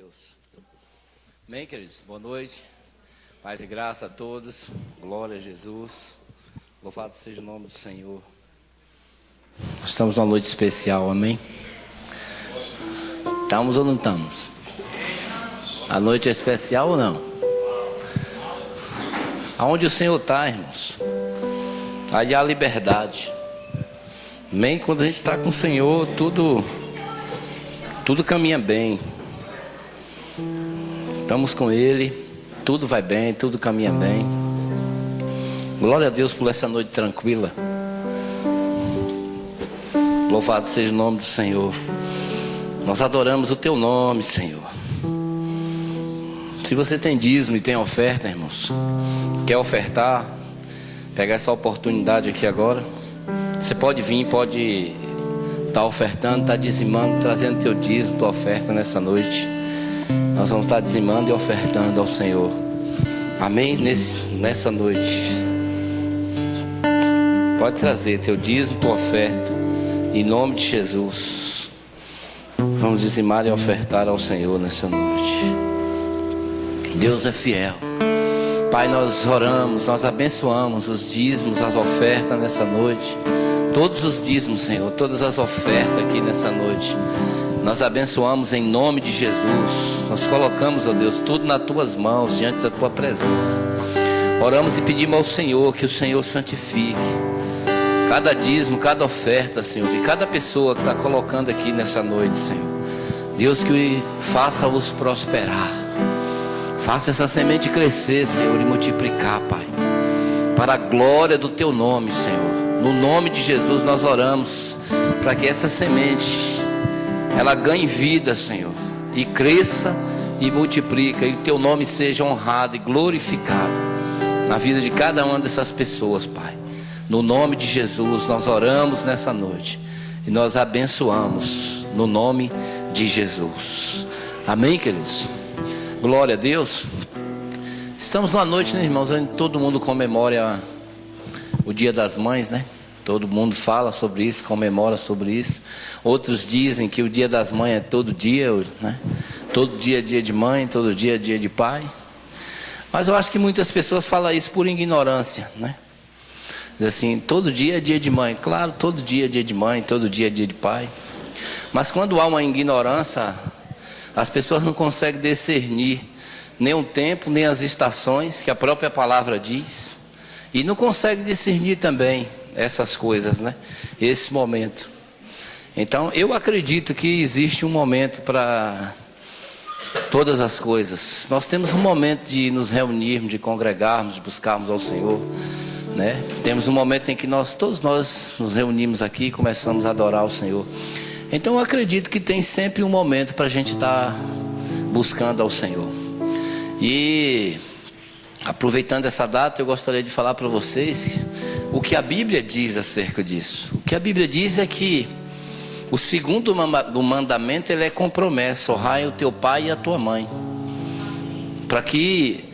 Deus. Amém, queridos? Boa noite. Paz e graça a todos. Glória a Jesus. Louvado seja o nome do Senhor. Estamos numa noite especial, amém? Estamos ou não estamos? A noite é especial ou não? Aonde o Senhor está, irmãos, aí há liberdade. Amém? Quando a gente está com o Senhor, tudo caminha bem. Estamos com Ele, tudo vai bem, tudo caminha bem. Glória a Deus por essa noite tranquila. Louvado seja o nome do Senhor. Nós adoramos o Teu nome, Senhor. Se você tem dízimo e tem oferta, irmãos, quer ofertar, pegar essa oportunidade aqui agora. Você pode vir, pode estar ofertando, estar dizimando, trazendo teu dízimo, tua oferta nessa noite. Nós vamos estar dizimando e ofertando ao Senhor. Amém? Nessa noite. Pode trazer teu dízimo, tua oferta, em nome de Jesus. Vamos dizimar e ofertar ao Senhor nessa noite. Deus é fiel. Pai, nós oramos, nós abençoamos os dízimos, as ofertas nessa noite. Todos os dízimos, Senhor, todas as ofertas aqui nessa noite, nós abençoamos em nome de Jesus. Nós colocamos, ó Deus, tudo nas Tuas mãos, diante da Tua presença. Oramos e pedimos ao Senhor que o Senhor santifique cada dízimo, cada oferta, Senhor, de cada pessoa que está colocando aqui nessa noite, Senhor. Deus, que faça-os prosperar. Faça essa semente crescer, Senhor, e multiplicar, Pai, para a glória do Teu nome, Senhor. No nome de Jesus nós oramos para que essa semente ela ganhe vida, Senhor, e cresça e multiplica, e o Teu nome seja honrado e glorificado na vida de cada uma dessas pessoas, Pai. No nome de Jesus nós oramos nessa noite e nós abençoamos no nome de Jesus. Amém, queridos? Glória a Deus. Estamos numa noite, né, irmãos, onde todo mundo comemora o Dia das Mães, né? Todo mundo fala sobre isso, comemora sobre isso. Outros dizem que o Dia das Mães é todo dia, né? Todo dia é dia de mãe, todo dia é dia de pai. Mas eu acho que muitas pessoas falam isso por ignorância, né? Diz assim, todo dia é dia de mãe. Claro, todo dia é dia de mãe, todo dia é dia de pai. Mas quando há uma ignorância, as pessoas não conseguem discernir nem o tempo, nem as estações que a própria palavra diz. E não conseguem discernir também essas coisas, né? Esse momento. Então, eu acredito que existe um momento para todas as coisas. Nós temos um momento de nos reunirmos, de congregarmos, de buscarmos ao Senhor, né? Temos um momento em que todos nós nos reunimos aqui e começamos a adorar o Senhor. Então, eu acredito que tem sempre um momento para a gente estar buscando ao Senhor. E aproveitando essa data, eu gostaria de falar para vocês o que a Bíblia diz acerca disso. O que a Bíblia diz é que o segundo do mandamento, ele é com promessa: honrai o teu pai e a tua mãe, para que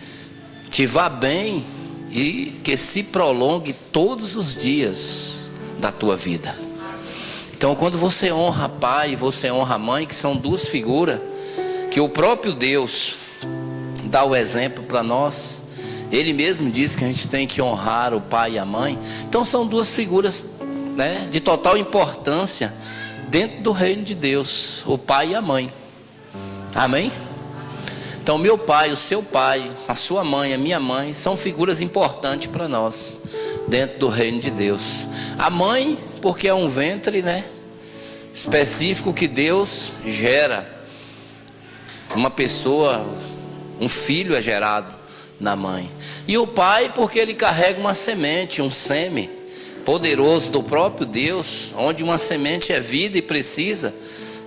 te vá bem e que se prolongue todos os dias da tua vida. Então, quando você honra pai e você honra mãe, que são duas figuras que o próprio Deus dá o exemplo para nós. Ele mesmo diz que a gente tem que honrar o pai e a mãe. Então são duas figuras, né, de total importância dentro do reino de Deus, o pai e a mãe. Amém? Então meu pai, o seu pai, a sua mãe, a minha mãe são figuras importantes para nós dentro do reino de Deus. A mãe, porque é um ventre, né, específico que Deus gera. Uma pessoa, um filho é gerado na mãe. E o pai, porque ele carrega uma semente, um sêmen poderoso do próprio Deus, onde uma semente é vida e precisa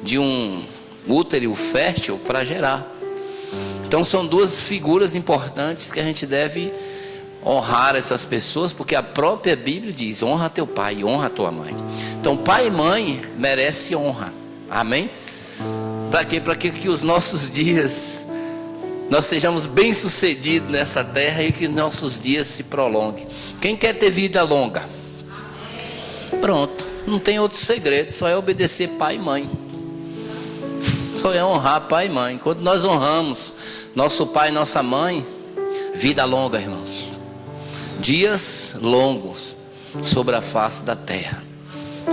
de um útero fértil para gerar. Então são duas figuras importantes que a gente deve honrar essas pessoas, porque a própria Bíblia diz: honra teu pai e honra tua mãe. Então pai e mãe merecem honra. Amém? Para quê? Para que os nossos dias nós sejamos bem sucedidos nessa terra e que nossos dias se prolonguem. Quem quer ter vida longa? Pronto, não tem outro segredo, só é obedecer pai e mãe. Foi honrar pai e mãe. Quando nós honramos nosso pai e nossa mãe, vida longa, irmãos. Dias longos sobre a face da terra.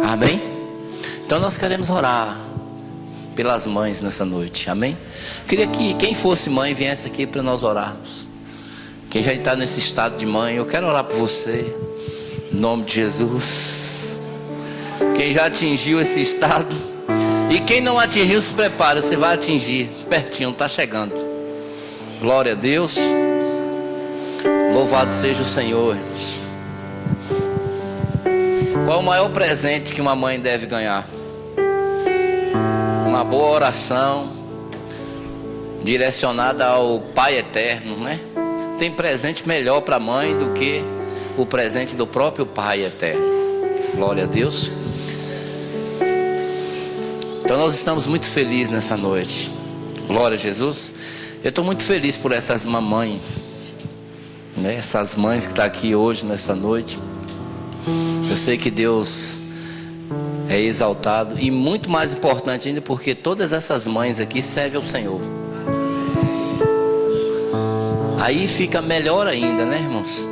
Amém? Então nós queremos orar pelas mães nessa noite. Amém? Queria que quem fosse mãe viesse aqui para nós orarmos. Quem já está nesse estado de mãe, eu quero orar por você. Em nome de Jesus. Quem já atingiu esse estado, e quem não atingiu, se prepara, você vai atingir. Pertinho, está chegando. Glória a Deus. Louvado seja o Senhor, irmãos. Qual o maior presente que uma mãe deve ganhar? Uma boa oração direcionada ao Pai Eterno, né? Tem presente melhor para a mãe do que o presente do próprio Pai Eterno. Glória a Deus. Então nós estamos muito felizes nessa noite. Glória a Jesus. Eu estou muito feliz por essas mamães, né? Essas mães que estão aqui hoje nessa noite. Eu sei que Deus é exaltado, e muito mais importante ainda, porque todas essas mães aqui servem ao Senhor. Aí fica melhor ainda, né, irmãos?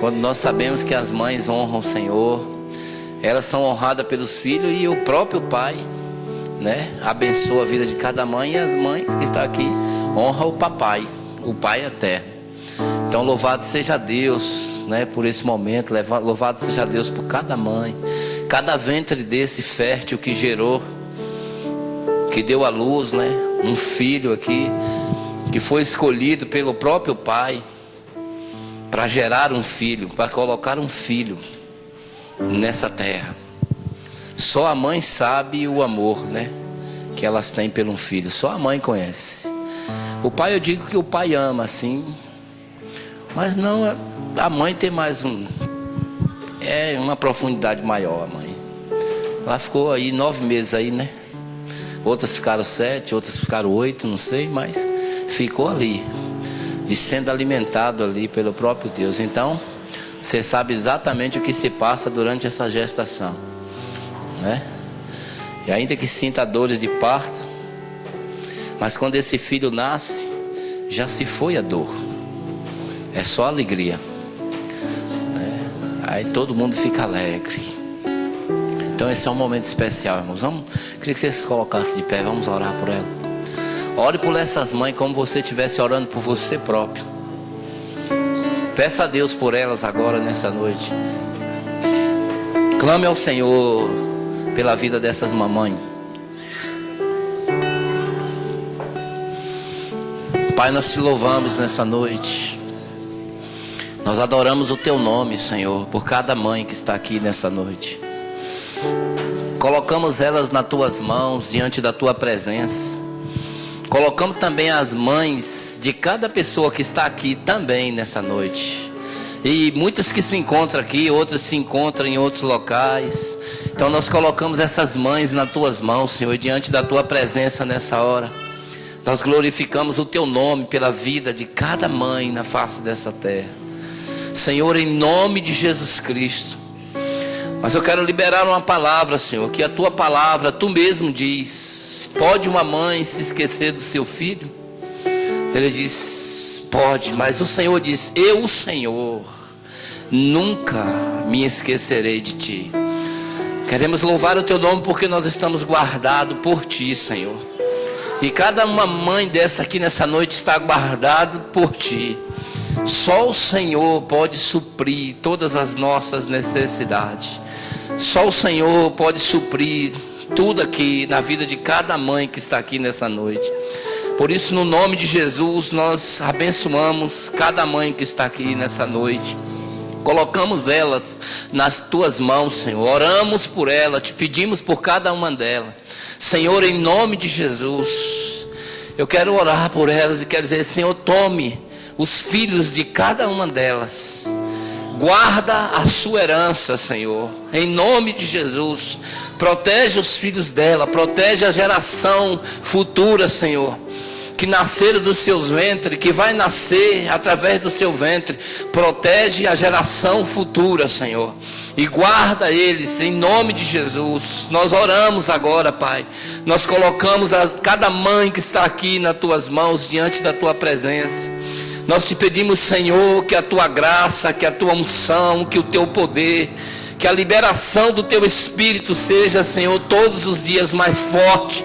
Quando nós sabemos que as mães honram o Senhor, elas são honradas pelos filhos, e o próprio Pai, né, abençoa a vida de cada mãe, e as mães que estão aqui honram o papai, o Pai Eterno. Então louvado seja Deus, né, por esse momento. Louvado seja Deus por cada mãe, cada ventre desse fértil que gerou, que deu à luz, né, um filho aqui, que foi escolhido pelo próprio Pai para gerar um filho, para colocar um filho nessa terra. Só a mãe sabe o amor, né, que elas têm pelo filho. Só a mãe conhece. O pai, eu digo que o pai ama, sim, mas não, a mãe tem mais uma profundidade maior. A mãe, ela ficou aí 9 meses aí, né? Outras ficaram 7, outras ficaram 8, não sei, mas ficou ali e sendo alimentado ali pelo próprio Deus. Então você sabe exatamente o que se passa durante essa gestação, né? E ainda que sinta dores de parto, mas quando esse filho nasce, já se foi a dor, é só alegria, né? Aí todo mundo fica alegre. Então esse é um momento especial, irmãos. Queria que vocês se colocassem de pé, vamos orar por ela. Ore por essas mães como você estivesse orando por você próprio. Peça a Deus por elas agora nessa noite. Clame ao Senhor pela vida dessas mamães. Pai, nós te louvamos nessa noite. Nós adoramos o teu nome, Senhor, por cada mãe que está aqui nessa noite. Colocamos elas nas tuas mãos, diante da tua presença. Colocamos também as mães de cada pessoa que está aqui também nessa noite. E muitas que se encontram aqui, outras se encontram em outros locais. Então nós colocamos essas mães nas tuas mãos, Senhor, diante da tua presença nessa hora. Nós glorificamos o teu nome pela vida de cada mãe na face dessa terra, Senhor, em nome de Jesus Cristo. Mas eu quero liberar uma palavra, Senhor, que a tua palavra, tu mesmo diz: pode uma mãe se esquecer do seu filho? Ele diz: pode, mas o Senhor diz: eu, o Senhor, nunca me esquecerei de ti. Queremos louvar o teu nome porque nós estamos guardados por ti, Senhor. E cada uma mãe dessa aqui nessa noite está guardado por ti. Só o Senhor pode suprir todas as nossas necessidades. Só o Senhor pode suprir tudo aqui na vida de cada mãe que está aqui nessa noite. Por isso, no nome de Jesus, nós abençoamos cada mãe que está aqui nessa noite. Colocamos elas nas tuas mãos, Senhor. Oramos por ela, te pedimos por cada uma delas. Senhor, em nome de Jesus, eu quero orar por elas e quero dizer: Senhor, tome os filhos de cada uma delas. Guarda a sua herança, Senhor, em nome de Jesus. Protege os filhos dela, protege a geração futura, Senhor, que nasceram dos seus ventres, que vai nascer através do seu ventre. Protege a geração futura, Senhor. e guarda eles em nome de Jesus. Nós oramos agora, Pai. Nós colocamos cada mãe que está aqui nas tuas mãos, diante da tua presença. Nós te pedimos, Senhor, que a tua graça, que a tua unção, que o teu poder, que a liberação do teu Espírito seja, Senhor, todos os dias mais forte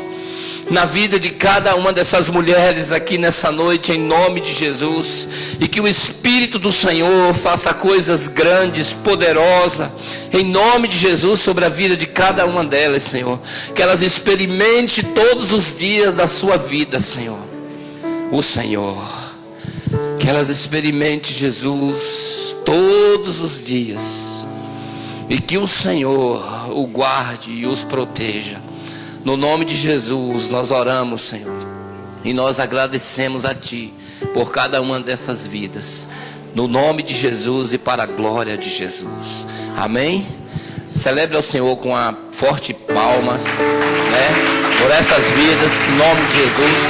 na vida de cada uma dessas mulheres aqui nessa noite, em nome de Jesus. E que o Espírito do Senhor faça coisas grandes, poderosas, em nome de Jesus, sobre a vida de cada uma delas, Senhor. Que elas experimentem todos os dias da sua vida, Senhor, o Senhor. Que elas experimentem Jesus todos os dias, e que o Senhor o guarde e os proteja. No nome de Jesus nós oramos, Senhor, e nós agradecemos a Ti por cada uma dessas vidas, no nome de Jesus e para a glória de Jesus. Amém? Celebre ao Senhor com uma forte palmas, por essas vidas, em nome de Jesus.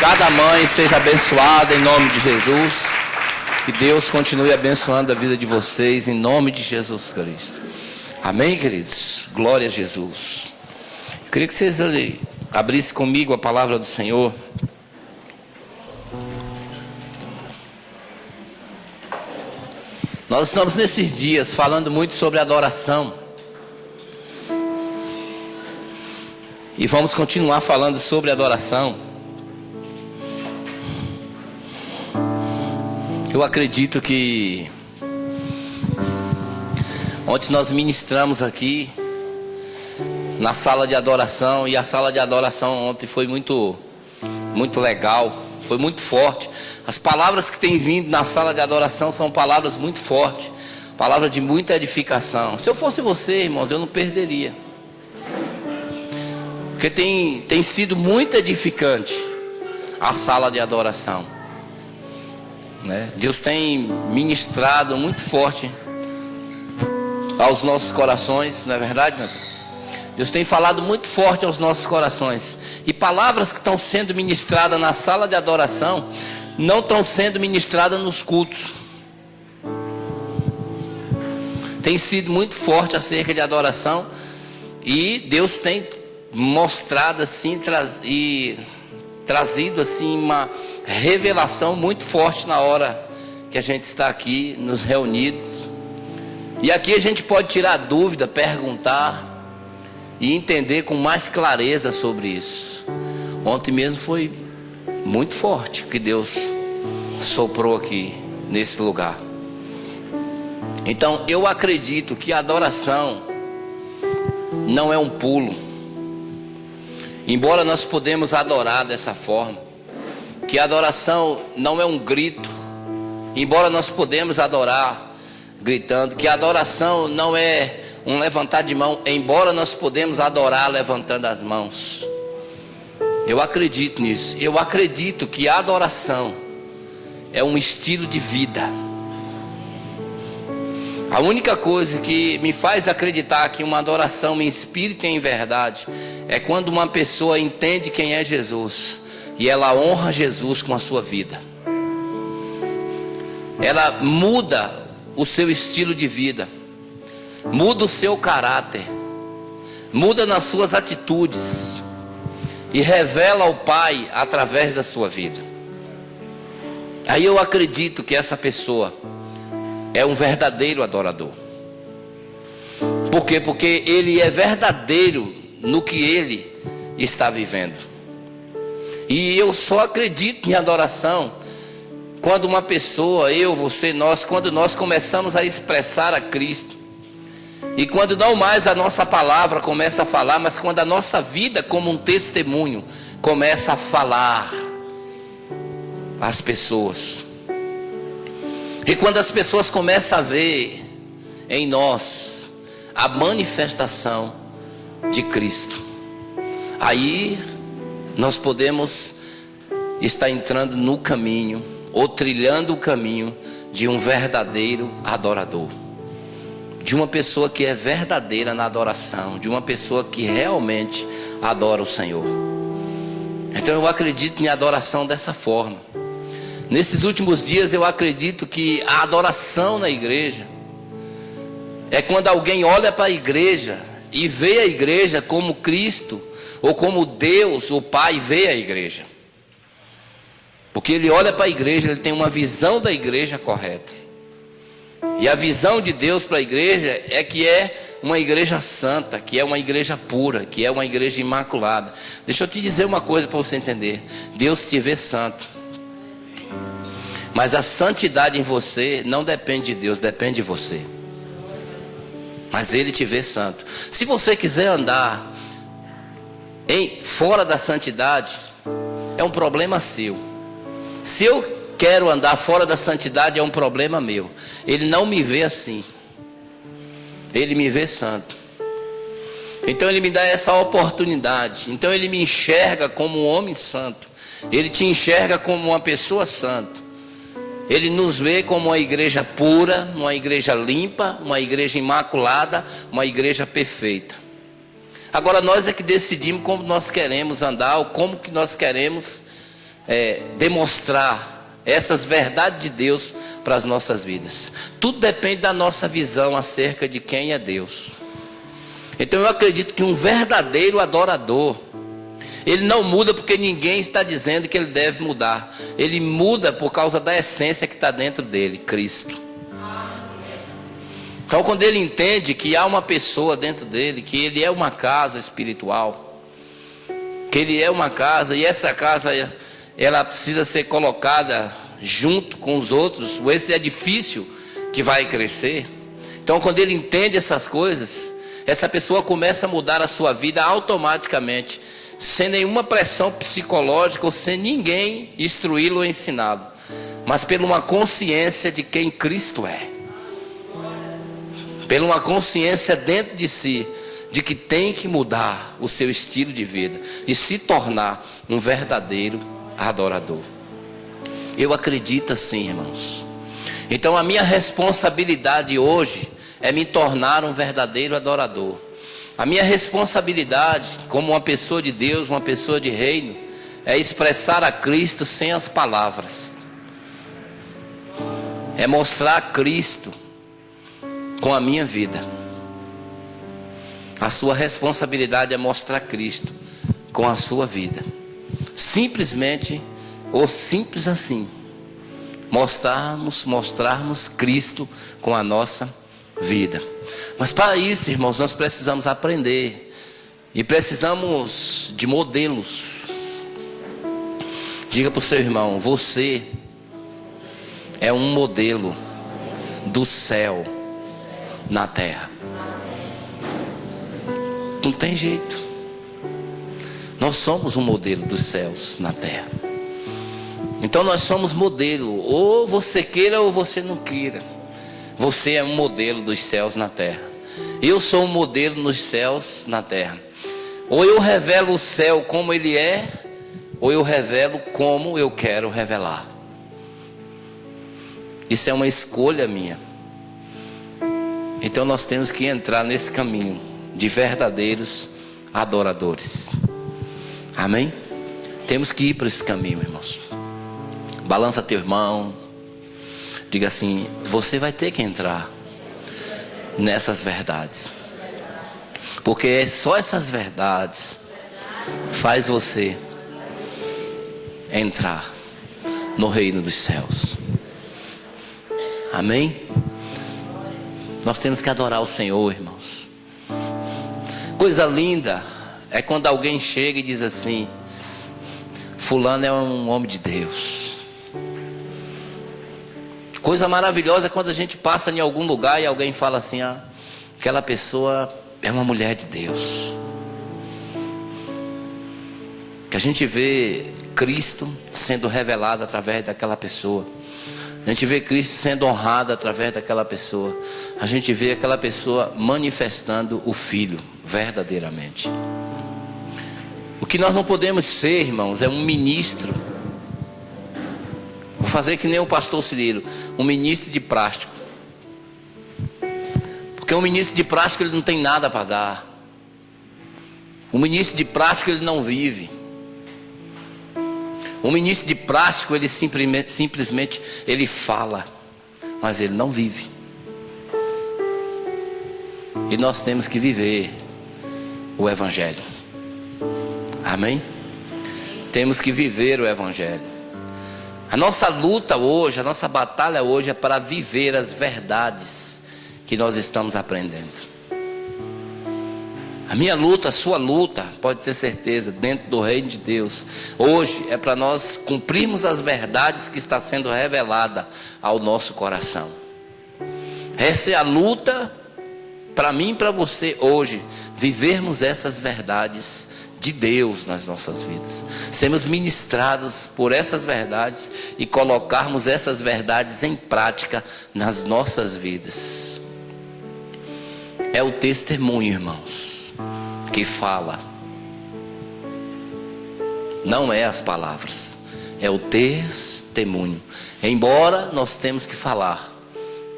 Cada mãe seja abençoada em nome de Jesus. Que Deus continue abençoando a vida de vocês em nome de Jesus Cristo. Amém, queridos? Glória a Jesus. Eu queria que vocês abrissem comigo a palavra do Senhor. Nós estamos nesses dias falando muito sobre adoração. E vamos continuar falando sobre adoração. Eu acredito que ontem nós ministramos aqui na sala de adoração, e a sala de adoração ontem foi muito legal, foi muito forte. As palavras que têm vindo na sala de adoração são palavras muito fortes, palavras de muita edificação. Se eu fosse você, irmãos, eu não perderia, porque tem sido muito edificante a sala de adoração, Deus tem ministrado muito forte aos nossos corações, não é verdade, Deus tem falado muito forte aos nossos corações. E palavras que estão sendo ministradas na sala de adoração não estão sendo ministradas nos cultos. Tem sido muito forte acerca de adoração, e Deus tem mostrado assim e trazido assim uma revelação muito forte na hora que a gente está aqui nos reunidos. E aqui a gente pode tirar dúvida, perguntar e entender com mais clareza sobre isso. Ontem mesmo foi muito forte que Deus soprou aqui nesse lugar. Então eu acredito que a adoração não é um pulo, embora nós podemos adorar dessa forma. Que a adoração não é um grito, embora nós podemos adorar gritando. Que a adoração não é um levantar de mão, embora nós podemos adorar levantando as mãos. Eu acredito nisso. Eu acredito que a adoração é um estilo de vida. A única coisa que me faz acreditar que uma adoração em espírito e em verdade é quando uma pessoa entende quem é Jesus e ela honra Jesus com a sua vida. Ela muda o seu estilo de vida, muda o seu caráter, muda nas suas atitudes e revela ao Pai através da sua vida. Aí eu acredito que essa pessoa é um verdadeiro adorador. Por quê? Porque ele é verdadeiro no que ele está vivendo. E eu só acredito em adoração quando uma pessoa, eu, você, nós, quando nós começamos a expressar a Cristo. E quando não mais a nossa palavra começa a falar, mas quando a nossa vida como um testemunho começa a falar às pessoas. E quando as pessoas começam a ver em nós a manifestação de Cristo, aí nós podemos estar entrando no caminho, ou trilhando o caminho de um verdadeiro adorador, de uma pessoa que é verdadeira na adoração, de uma pessoa que realmente adora o Senhor. Então eu acredito em adoração dessa forma. Nesses últimos dias eu acredito que a adoração na igreja, é quando alguém olha para a igreja e vê a igreja como Cristo, ou como Deus, o Pai, vê a igreja. Porque ele olha para a igreja, ele tem uma visão da igreja correta. E a visão de Deus para a igreja é que é uma igreja santa, que é uma igreja pura, que é uma igreja imaculada. Deixa eu te dizer uma coisa para você entender. Deus te vê santo, mas a santidade em você não depende de Deus, depende de você. Mas Ele te vê santo. Se você quiser andar fora da santidade, é um problema seu. Se eu quero andar fora da santidade, é um problema meu. Ele não me vê assim. Ele me vê santo. Então Ele me dá essa oportunidade. Então Ele me enxerga como um homem santo. Ele te enxerga como uma pessoa santa. Ele nos vê como uma igreja pura, uma igreja limpa, uma igreja imaculada, uma igreja perfeita. Agora nós é que decidimos como nós queremos andar, ou como que nós queremos demonstrar essas verdades de Deus para as nossas vidas. Tudo depende da nossa visão acerca de quem é Deus. Então eu acredito que um verdadeiro adorador, ele não muda porque ninguém está dizendo que ele deve mudar. Ele muda por causa da essência que está dentro dele, Cristo. Então quando ele entende que há uma pessoa dentro dele, que ele é uma casa espiritual, que ele é uma casa, e essa casa ela precisa ser colocada junto com os outros, esse edifício que vai crescer. Então quando ele entende essas coisas, essa pessoa começa a mudar a sua vida automaticamente, sem nenhuma pressão psicológica, ou sem ninguém instruí-lo ou ensiná-lo, mas por uma consciência de quem Cristo é, por uma consciência dentro de si, de que tem que mudar o seu estilo de vida, e se tornar um verdadeiro adorador. Eu acredito assim, irmãos. Então a minha responsabilidade hoje é me tornar um verdadeiro adorador. A minha responsabilidade como uma pessoa de Deus, uma pessoa de reino, é expressar a Cristo sem as palavras. É mostrar a Cristo com a minha vida. A sua responsabilidade é mostrar Cristo com a sua vida. Simplesmente, ou simples assim, mostrarmos Cristo com a nossa vida. Mas para isso, irmãos, nós precisamos aprender. E precisamos de modelos. Diga para o seu irmão: você é um modelo do céu na terra. Não tem jeito. Nós somos um modelo dos céus na terra. Então nós somos modelo. Ou você queira ou você não queira. Você é um modelo dos céus na terra. Eu sou um modelo nos céus na terra. Ou eu revelo o céu como ele é, ou eu revelo como eu quero revelar. Isso é uma escolha minha. Então nós temos que entrar nesse caminho de verdadeiros adoradores. Amém? Temos que ir para esse caminho, irmãos. Balança teu irmão. Diga assim: você vai ter que entrar nessas verdades. Porque só essas verdades faz você entrar no reino dos céus. Amém? Nós temos que adorar o Senhor, irmãos. Coisa linda é quando alguém chega e diz assim: fulano é um homem de Deus. Coisa maravilhosa é quando a gente passa em algum lugar e alguém fala assim: ah, aquela pessoa é uma mulher de Deus. Que a gente vê Cristo sendo revelado através daquela pessoa. A gente vê Cristo sendo honrado através daquela pessoa. A gente vê aquela pessoa manifestando o Filho verdadeiramente. O que nós não podemos ser, irmãos, é um ministro. Vou fazer que nem o pastor Cirilo, um ministro de plástico. Porque um ministro de plástico, ele não tem nada para dar. Um ministro de plástico, ele não vive. Um ministro de plástico, ele simplesmente ele fala, mas ele não vive. E nós temos que viver o Evangelho. Amém? Temos que viver o Evangelho. A nossa luta hoje, a nossa batalha hoje é para viver as verdades que nós estamos aprendendo. A minha luta, a sua luta, pode ter certeza, dentro do reino de Deus, hoje é para nós cumprirmos as verdades que está sendo revelada ao nosso coração. Essa é a luta para mim e para você hoje, vivermos essas verdades de Deus nas nossas vidas, sermos ministrados por essas verdades e colocarmos essas verdades em prática nas nossas vidas. É o testemunho, irmãos, que fala, não é as palavras, é o testemunho. Embora nós temos que falar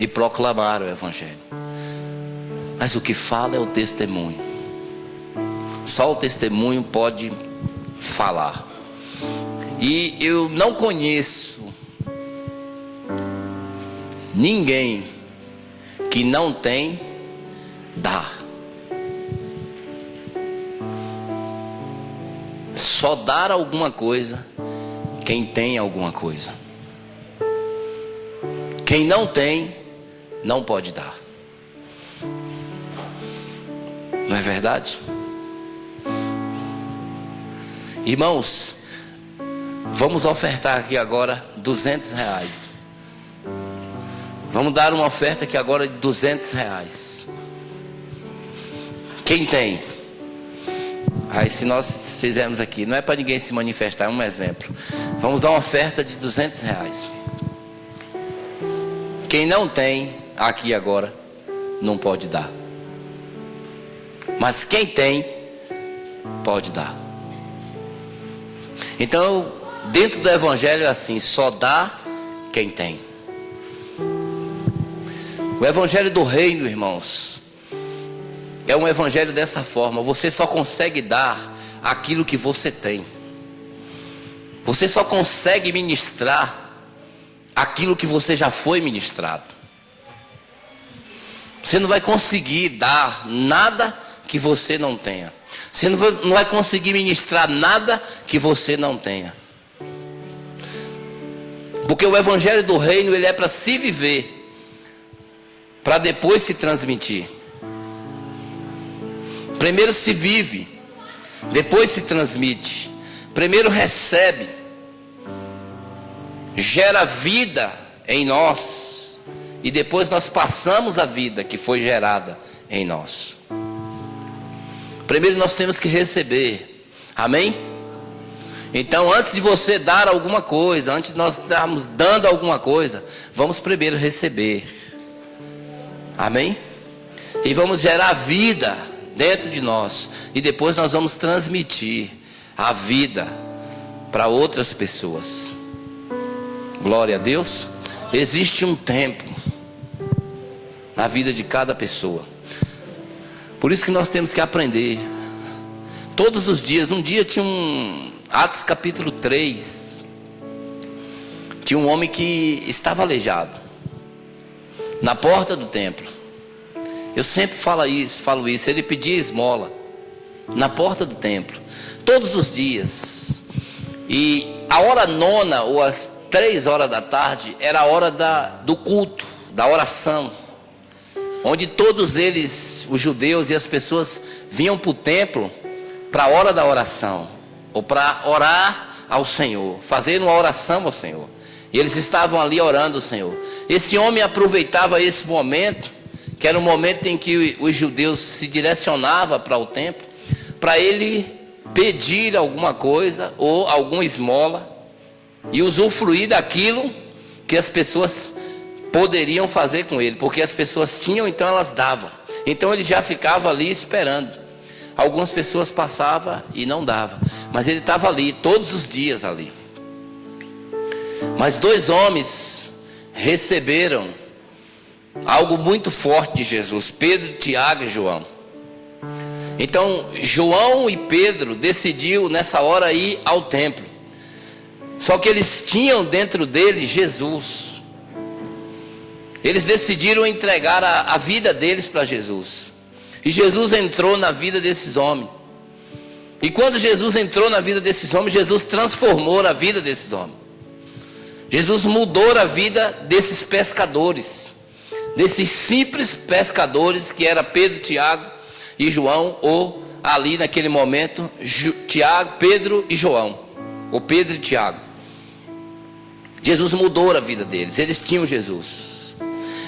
e proclamar o Evangelho, mas o que fala é o testemunho. Só o testemunho pode falar. E eu não conheço ninguém que não tem, dá. Só dar alguma coisa quem tem alguma coisa. Quem não tem, não pode dar. Não é verdade? Irmãos, vamos ofertar aqui agora R$200. Vamos dar uma oferta aqui agora de R$200. Quem tem? Aí se nós fizermos aqui, não é para ninguém se manifestar, é um exemplo. Vamos dar uma oferta de R$200. Quem não tem aqui agora, não pode dar. Mas quem tem, pode dar. Então, dentro do Evangelho é assim, só dá quem tem. O Evangelho do Reino, irmãos, é um Evangelho dessa forma. Você só consegue dar aquilo que você tem. Você só consegue ministrar aquilo que você já foi ministrado. Você não vai conseguir dar nada que você não tenha. Você não vai conseguir ministrar nada que você não tenha. Porque o Evangelho do Reino, ele é para se viver, para depois se transmitir. Primeiro se vive, depois se transmite. Primeiro recebe, gera vida em nós, e depois nós passamos a vida que foi gerada em nós. Primeiro nós temos que receber. Amém? Então, antes de você dar alguma coisa, antes de nós estarmos dando alguma coisa, vamos primeiro receber. Amém? E vamos gerar vida dentro de nós, e depois nós vamos transmitir a vida para outras pessoas. Glória a Deus. Existe um tempo na vida de cada pessoa. Por isso que nós temos que aprender todos os dias. Um dia tinha Atos capítulo 3, tinha um homem que estava aleijado na porta do templo. Eu sempre falo isso, ele pedia esmola na porta do templo, todos os dias. E a hora 9 ou às 3 horas da tarde era a hora do culto, da oração, onde todos eles, os judeus e as pessoas, vinham para o templo para a hora da oração, ou para orar ao Senhor, fazer uma oração ao Senhor. E eles estavam ali orando ao Senhor. Esse homem aproveitava esse momento, que era o momento em que os judeus se direcionavam para o templo, para ele pedir alguma coisa, ou alguma esmola, e usufruir daquilo que as pessoas poderiam fazer com ele, porque as pessoas tinham, então elas davam. Então ele já ficava ali esperando. Algumas pessoas passavam e não davam, mas ele estava ali todos os dias ali. Mas 2 homens receberam algo muito forte de Jesus: Pedro, Tiago e João. Então João e Pedro decidiu nessa hora ir ao templo. Só que eles tinham dentro deles Jesus. Eles decidiram entregar a vida deles para Jesus. E Jesus entrou na vida desses homens. E quando Jesus entrou na vida desses homens, Jesus transformou a vida desses homens. Jesus mudou a vida desses pescadores, desses simples pescadores que era Pedro, Tiago e João, ou ali naquele momento, Tiago, Pedro e João, ou Pedro e Tiago. Jesus mudou a vida deles, eles tinham Jesus.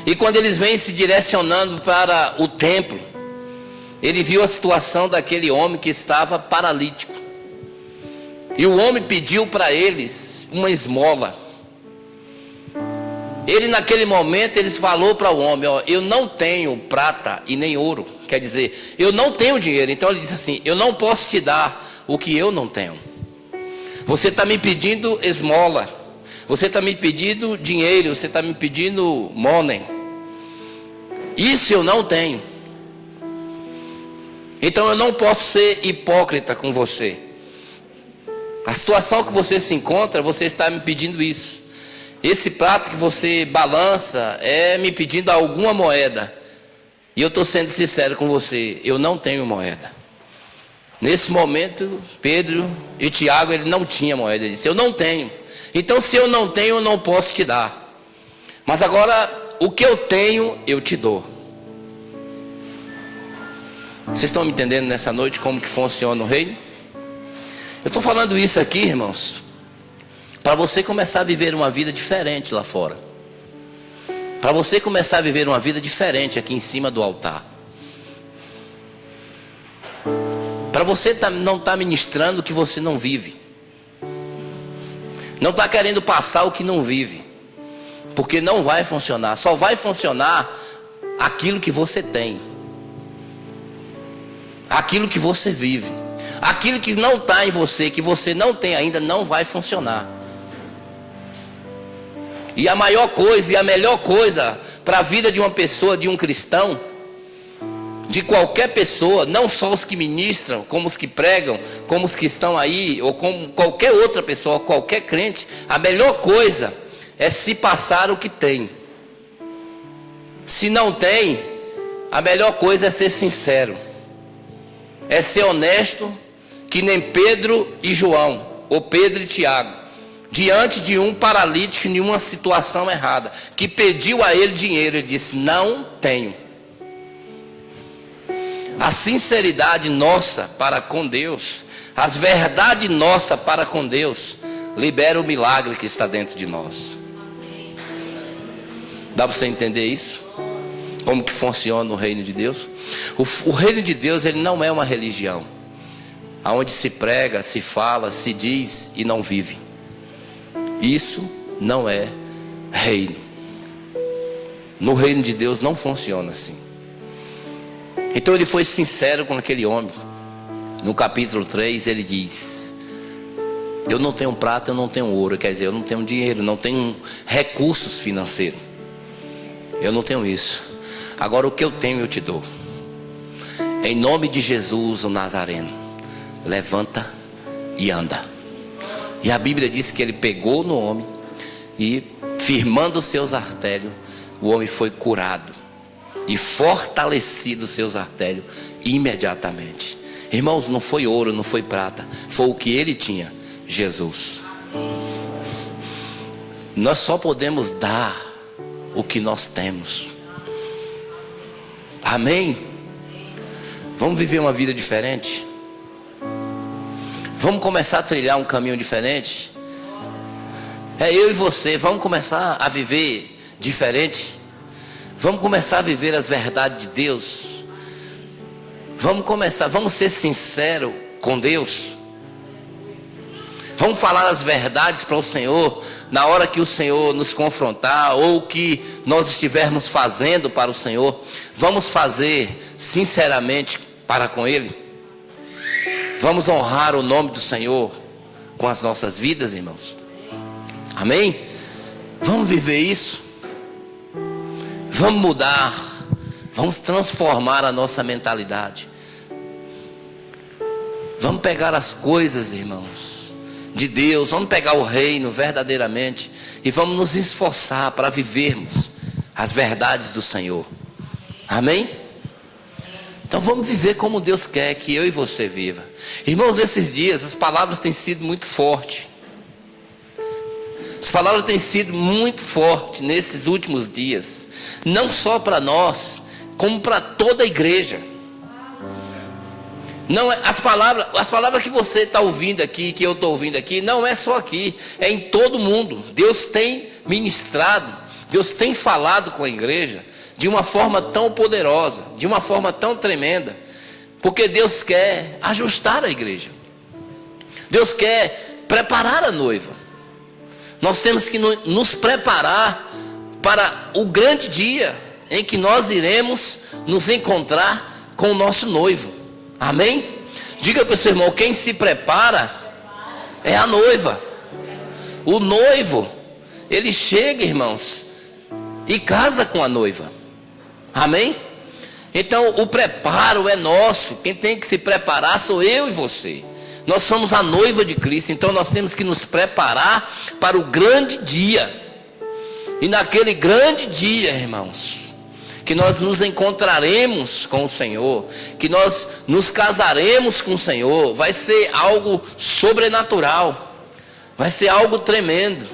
E quando eles vêm se direcionando para o templo, ele viu a situação daquele homem que estava paralítico. E o homem pediu para eles uma esmola. Ele naquele momento, ele falou para o homem, ó, eu não tenho prata e nem ouro. Quer dizer, eu não tenho dinheiro. Então ele disse assim, eu não posso te dar o que eu não tenho. Você está me pedindo esmola. Você está me pedindo dinheiro. Você está me pedindo money. Isso eu não tenho. Então eu não posso ser hipócrita com você. A situação que você se encontra, você está me pedindo isso. Esse prato que você balança é me pedindo alguma moeda. E eu estou sendo sincero com você, eu não tenho moeda. Nesse momento, Pedro e Tiago, ele não tinha moeda. Ele disse, eu não tenho. Então se eu não tenho, eu não posso te dar. Mas agora, o que eu tenho, eu te dou. Vocês estão me entendendo nessa noite como que funciona o reino? Eu estou falando isso aqui, irmãos, para você começar a viver uma vida diferente lá fora. Para você começar a viver uma vida diferente aqui em cima do altar. Para você não estar ministrando o que você não vive. Não está querendo passar o que não vive. Porque não vai funcionar. Só vai funcionar aquilo que você tem. Aquilo que você vive. Aquilo que não está em você, que você não tem ainda, não vai funcionar. E a maior coisa e a melhor coisa para a vida de uma pessoa, de um cristão, de qualquer pessoa, não só os que ministram, como os que pregam, como os que estão aí, ou como qualquer outra pessoa, qualquer crente, a melhor coisa é se passar o que tem. Se não tem, a melhor coisa é ser sincero. É ser honesto, que nem Pedro e João, ou Pedro e Tiago, diante de um paralítico em uma situação errada, que pediu a ele dinheiro, ele disse, não tenho. A sinceridade nossa para com Deus, as verdades nossas para com Deus, libera o milagre que está dentro de nós. Dá para você entender isso? Como que funciona o reino de Deus? O reino de Deus, ele não é uma religião, aonde se prega, se fala, se diz e não vive. Isso não é reino. No reino de Deus não funciona assim. Então ele foi sincero com aquele homem. No capítulo 3 ele diz, eu não tenho prata, eu não tenho ouro. Quer dizer, eu não tenho dinheiro, não tenho recursos financeiros. Eu não tenho isso. Agora o que eu tenho eu te dou. Em nome de Jesus o Nazareno, levanta e anda. E a Bíblia diz que ele pegou no homem e, firmando os seus artérios, o homem foi curado e fortalecido os seus artérios imediatamente. Irmãos, não foi ouro, não foi prata, foi o que ele tinha, Jesus. Nós só podemos dar o que nós temos. Amém? Vamos viver uma vida diferente? Vamos começar a trilhar um caminho diferente? É eu e você, vamos começar a viver diferente? Vamos começar a viver as verdades de Deus? Vamos ser sinceros com Deus? Vamos falar as verdades para o Senhor, na hora que o Senhor nos confrontar, ou que nós estivermos fazendo para o Senhor, vamos fazer sinceramente para com Ele? Vamos honrar o nome do Senhor com as nossas vidas, irmãos? Amém? Vamos viver isso? Vamos mudar, vamos transformar a nossa mentalidade. Vamos pegar as coisas, irmãos, de Deus, vamos pegar o reino verdadeiramente e vamos nos esforçar para vivermos as verdades do Senhor. Amém? Então vamos viver como Deus quer que eu e você viva. Irmãos, esses dias as palavras têm sido muito fortes. As palavras têm sido muito fortes nesses últimos dias. Não só para nós, como para toda a igreja. Não é, as palavras que você está ouvindo aqui, que eu estou ouvindo aqui, não é só aqui, é em todo mundo. Deus tem ministrado, Deus tem falado com a igreja de uma forma tão poderosa, de uma forma tão tremenda, porque Deus quer ajustar a igreja. Deus quer preparar a noiva. Nós temos que nos preparar para o grande dia em que nós iremos nos encontrar com o nosso noivo. Amém? Diga para o seu irmão, quem se prepara é a noiva. O noivo, ele chega, irmãos, e casa com a noiva. Amém? Então o preparo é nosso. Quem tem que se preparar sou eu e você. Nós somos a noiva de Cristo, então nós temos que nos preparar para o grande dia. E naquele grande dia, irmãos, que nós nos encontraremos com o Senhor, que nós nos casaremos com o Senhor, vai ser algo sobrenatural, vai ser algo tremendo.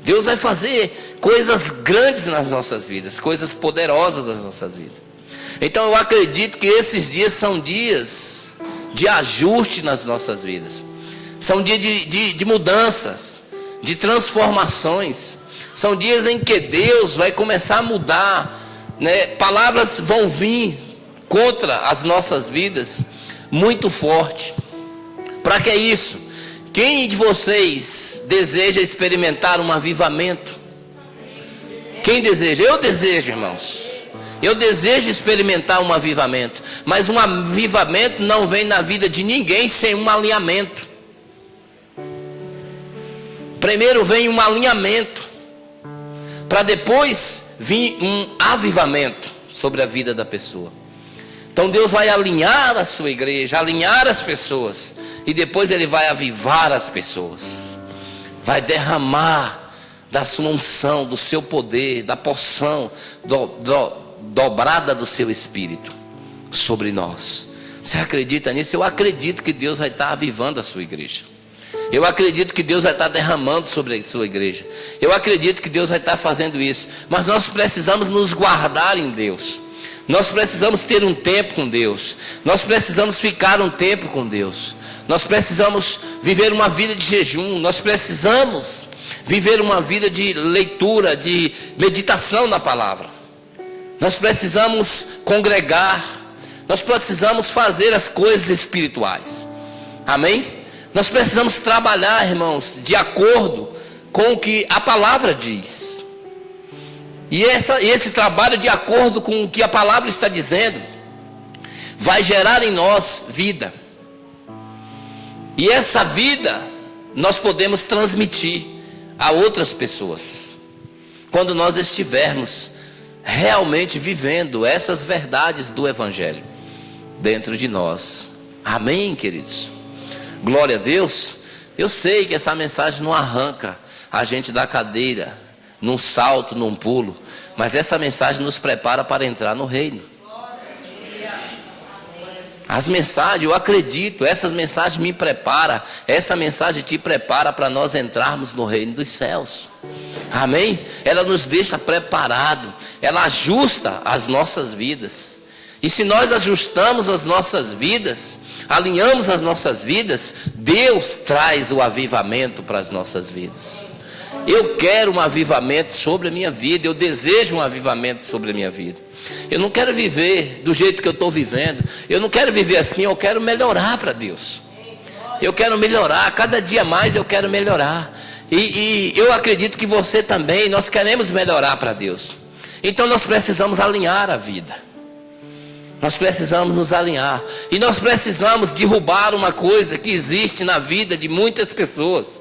Deus vai fazer coisas grandes nas nossas vidas, coisas poderosas nas nossas vidas. Então eu acredito que esses dias são dias de ajuste nas nossas vidas, são dias de mudanças, de transformações, são dias em que Deus vai começar a mudar, né? Palavras vão vir contra as nossas vidas muito forte. Para que isso? Quem de vocês deseja experimentar um avivamento? Quem deseja? Eu desejo, irmãos. Eu desejo experimentar um avivamento. Mas um avivamento não vem na vida de ninguém sem um alinhamento. Primeiro vem um alinhamento, para depois vir um avivamento sobre a vida da pessoa. Então Deus vai alinhar a sua igreja, alinhar as pessoas, e depois Ele vai avivar as pessoas, vai derramar da sua unção, do seu poder, da porção dobrada do seu Espírito sobre nós. Você acredita nisso? Eu acredito que Deus vai estar avivando a sua igreja. Eu acredito que Deus vai estar derramando sobre a sua igreja. Eu acredito que Deus vai estar fazendo isso. Mas nós precisamos nos guardar em Deus. Nós precisamos ter um tempo com Deus. Nós precisamos ficar um tempo com Deus. Nós precisamos viver uma vida de jejum. Nós precisamos viver uma vida de leitura, de meditação na palavra. Nós precisamos congregar. Nós precisamos fazer as coisas espirituais. Amém? Nós precisamos trabalhar, irmãos, de acordo com o que a palavra diz. E esse trabalho de acordo com o que a palavra está dizendo vai gerar em nós vida. E essa vida nós podemos transmitir a outras pessoas, quando nós estivermos realmente vivendo essas verdades do Evangelho dentro de nós. Amém, queridos? Glória a Deus. Eu sei que essa mensagem não arranca a gente da cadeira, num salto, num pulo, mas essa mensagem nos prepara para entrar no reino. As mensagens, eu acredito, essas mensagens me preparam, essa mensagem te prepara para nós entrarmos no reino dos céus. Amém? Ela nos deixa preparado, ela ajusta as nossas vidas. E se nós ajustamos as nossas vidas, alinhamos as nossas vidas, Deus traz o avivamento para as nossas vidas. Eu quero um avivamento sobre a minha vida, eu desejo um avivamento sobre a minha vida. Eu não quero viver do jeito que eu estou vivendo, eu não quero viver assim, eu quero melhorar para Deus. Eu quero melhorar, cada dia mais eu quero melhorar. E eu acredito que você também, nós queremos melhorar para Deus. Então nós precisamos alinhar a vida. Nós precisamos nos alinhar. E nós precisamos derrubar uma coisa que existe na vida de muitas pessoas.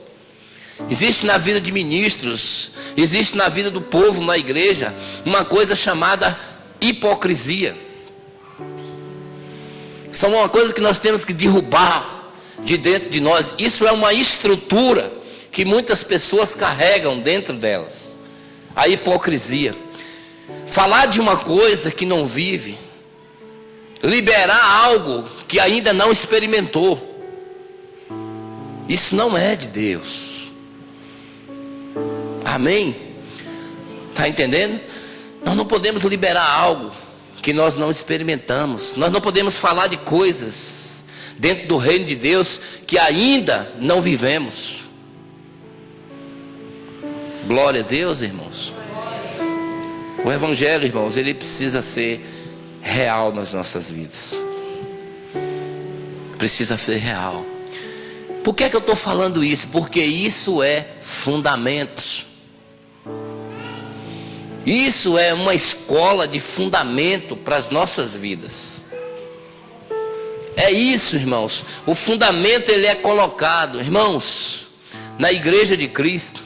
Existe na vida de ministros, existe na vida do povo, na igreja, uma coisa chamada hipocrisia. Isso é uma coisa que nós temos que derrubar de dentro de nós. Isso é uma estrutura que muitas pessoas carregam dentro delas. A hipocrisia. Falar de uma coisa que não vive, liberar algo que ainda não experimentou. Isso não é de Deus. Amém? Está entendendo? Nós não podemos liberar algo que nós não experimentamos. Nós não podemos falar de coisas dentro do reino de Deus que ainda não vivemos. Glória a Deus, irmãos. O evangelho, irmãos, ele precisa ser real nas nossas vidas. Precisa ser real. Por que é que eu estou falando isso? Porque isso é fundamentos. Isso é uma escola de fundamento para as nossas vidas. É isso, irmãos. O fundamento ele é colocado, irmãos, na igreja de Cristo.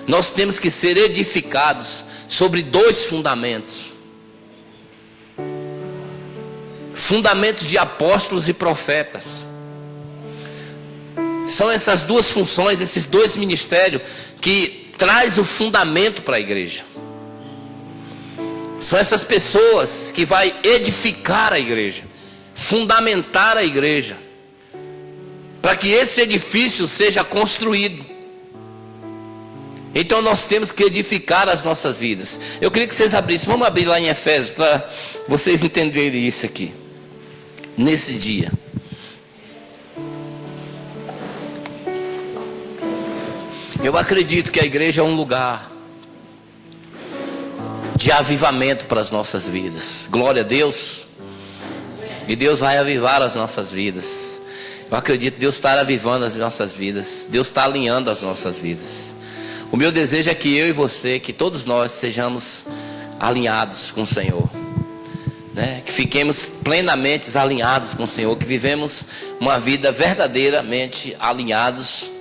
Nós temos que ser edificados sobre dois fundamentos. Fundamentos de apóstolos e profetas. São essas duas funções, esses dois ministérios que traz o fundamento para a igreja. São essas pessoas que vai edificar a igreja, fundamentar a igreja, para que esse edifício seja construído. Então nós temos que edificar as nossas vidas. Eu queria que vocês abrissem, vamos abrir lá em Efésios para vocês entenderem isso aqui, nesse dia. Eu acredito que a igreja é um lugar de avivamento para as nossas vidas. Glória a Deus. E Deus vai avivar as nossas vidas. Eu acredito que Deus está avivando as nossas vidas. Deus está alinhando as nossas vidas. O meu desejo é que eu e você, que todos nós sejamos alinhados com o Senhor, né? Que fiquemos plenamente alinhados com o Senhor, que vivemos uma vida verdadeiramente alinhados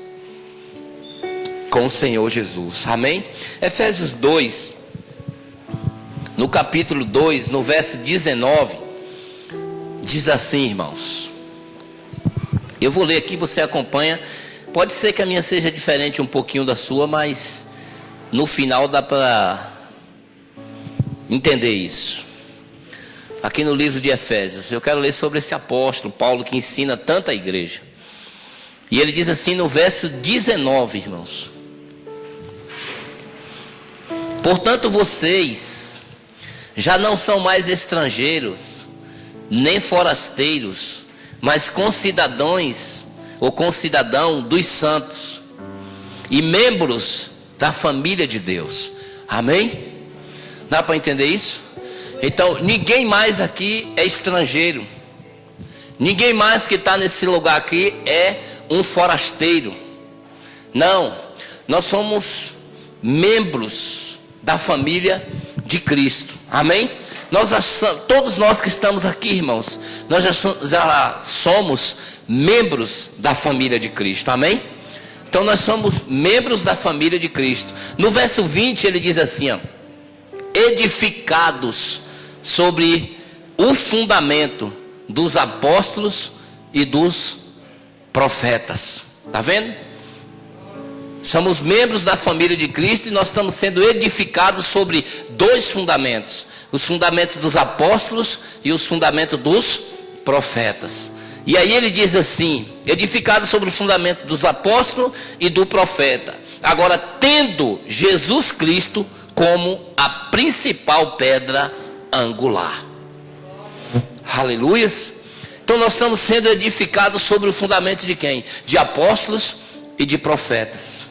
com o Senhor Jesus. Amém? Efésios 2, no capítulo 2, no verso 19, diz assim, irmãos. Eu vou ler aqui, você acompanha. Pode ser que a minha seja diferente um pouquinho da sua, mas no final dá para entender isso. Aqui no livro de Efésios, eu quero ler sobre esse apóstolo Paulo que ensina tanta igreja. E ele diz assim no verso 19, irmãos: portanto vocês já não são mais estrangeiros, nem forasteiros, mas concidadãos ou concidadão dos santos e membros da família de Deus. Amém? Dá para entender isso? Então, ninguém mais aqui é estrangeiro. Ninguém mais que está nesse lugar aqui é um forasteiro. Não, nós somos membros da família de Cristo. Amém? Todos nós que estamos aqui, irmãos, nós já somos membros da família de Cristo. Amém? Então nós somos membros da família de Cristo. No verso 20 ele diz assim, ó: edificados sobre o fundamento dos apóstolos e dos profetas. Está vendo? Somos membros da família de Cristo e nós estamos sendo edificados sobre dois fundamentos: os fundamentos dos apóstolos e os fundamentos dos profetas. E aí ele diz assim: edificados sobre o fundamento dos apóstolos e do profeta, agora tendo Jesus Cristo como a principal pedra angular. Aleluias. Então nós estamos sendo edificados sobre o fundamento de quem? De apóstolos e de profetas.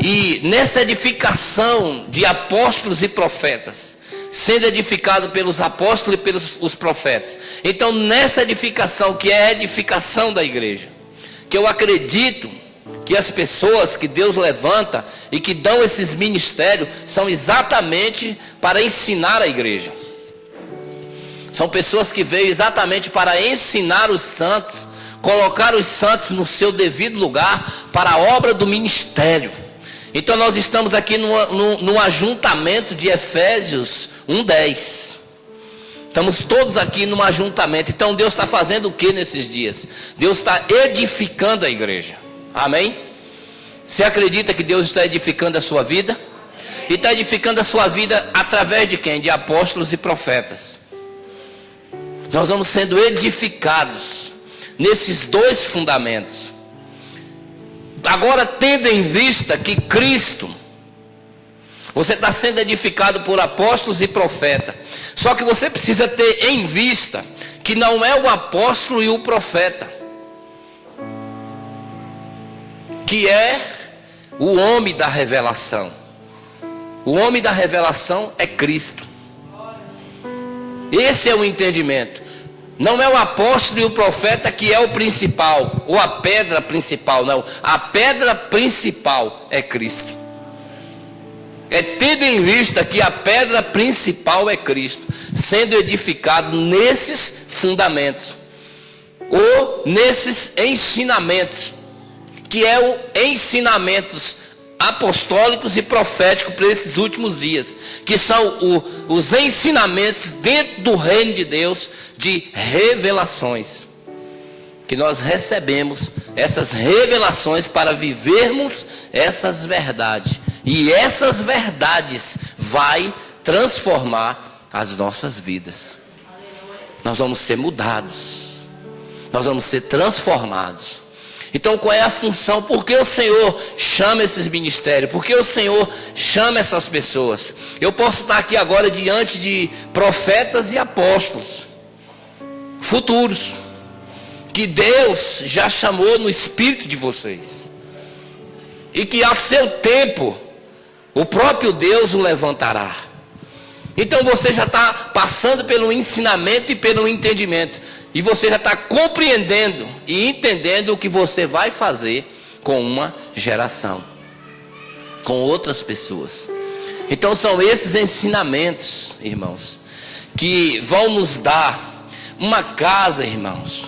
E nessa edificação de apóstolos e profetas, sendo edificado pelos apóstolos e pelos os profetas, então nessa edificação, que é a edificação da igreja, que eu acredito que as pessoas que Deus levanta e que dão esses ministérios são exatamente para ensinar a igreja. São pessoas que veio exatamente para ensinar os santos, colocar os santos no seu devido lugar para a obra do ministério. Então nós estamos aqui no ajuntamento de Efésios 1:10. Estamos todos aqui num ajuntamento. Então Deus está fazendo o que nesses dias? Deus está edificando a igreja. Amém? Você acredita que Deus está edificando a sua vida? E está edificando a sua vida através de quem? De apóstolos e profetas. Nós vamos sendo edificados nesses dois fundamentos. Agora, tendo em vista que Cristo, você está sendo edificado por apóstolos e profetas. Só que você precisa ter em vista que não é o apóstolo e o profeta, que é o homem da revelação. O homem da revelação é Cristo. Esse é o entendimento. Não é o apóstolo e o profeta que é o principal, ou a pedra principal, não. A pedra principal é Cristo. É tendo em vista que a pedra principal é Cristo, sendo edificado nesses fundamentos, ou nesses ensinamentos, que é o ensinamentos apostólicos e proféticos para esses últimos dias, que são os ensinamentos dentro do reino de Deus, de revelações, que nós recebemos essas revelações para vivermos essas verdades, e essas verdades vai transformar as nossas vidas. Nós vamos ser mudados, nós vamos ser transformados. Então, qual é a função? Por que o Senhor chama esses ministérios? Por que o Senhor chama essas pessoas? Eu posso estar aqui agora diante de profetas e apóstolos futuros, que Deus já chamou no espírito de vocês, e que a seu tempo o próprio Deus o levantará. Então você já está passando pelo ensinamento e pelo entendimento, e você já está compreendendo e entendendo o que você vai fazer com uma geração, com outras pessoas. Então são esses ensinamentos, irmãos, que vão nos dar uma casa, irmãos.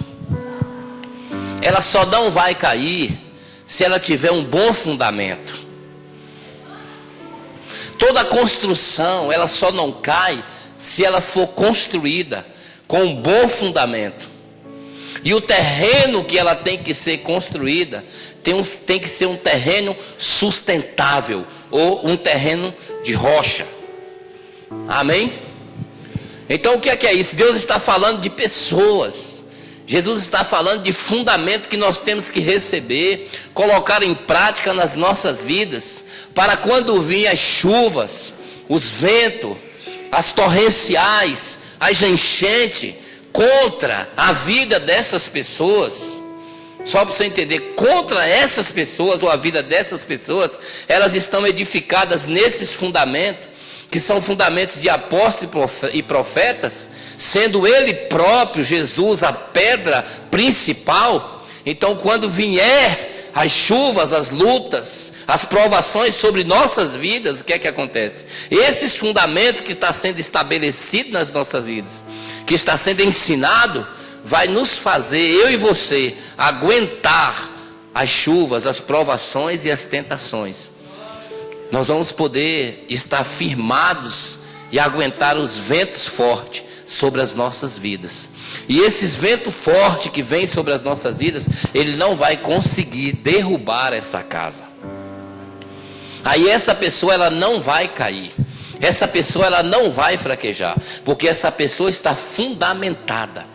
Ela só não vai cair se ela tiver um bom fundamento. Toda construção, ela só não cai se ela for construída com um bom fundamento. E o terreno que ela tem que ser construída tem que ser um terreno sustentável, ou um terreno de rocha. Amém? Então o que é isso? Deus está falando de pessoas. Jesus está falando de fundamento que nós temos que receber, colocar em prática nas nossas vidas, para quando vir as chuvas, os ventos, as torrenciais, as enchentes contra a vida dessas pessoas. Só para você entender, contra essas pessoas, ou a vida dessas pessoas, elas estão edificadas nesses fundamentos, que são fundamentos de apóstolos e profetas, sendo ele próprio, Jesus, a pedra principal. Então quando vier as chuvas, as lutas, as provações sobre nossas vidas, o que é que acontece? Esses fundamentos que está sendo estabelecido nas nossas vidas, que está sendo ensinado, vai nos fazer, eu e você, aguentar as chuvas, as provações e as tentações. Nós vamos poder estar firmados e aguentar os ventos fortes sobre as nossas vidas. E esses ventos fortes que vêm sobre as nossas vidas, ele não vai conseguir derrubar essa casa. Aí essa pessoa, ela não vai cair. Essa pessoa, ela não vai fraquejar, porque essa pessoa está fundamentada.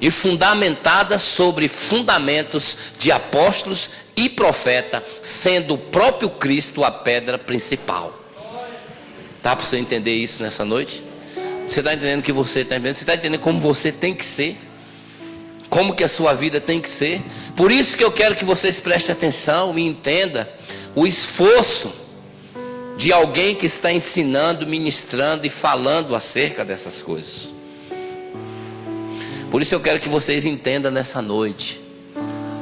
E fundamentada sobre fundamentos de apóstolos e profeta, sendo o próprio Cristo a pedra principal. Dá para você entender isso nessa noite? Você está entendendo que você está entendendo? Você está entendendo como você tem que ser? Como que a sua vida tem que ser? Por isso que eu quero que vocês prestem atenção e entendam o esforço de alguém que está ensinando, ministrando e falando acerca dessas coisas. Por isso eu quero que vocês entendam nessa noite.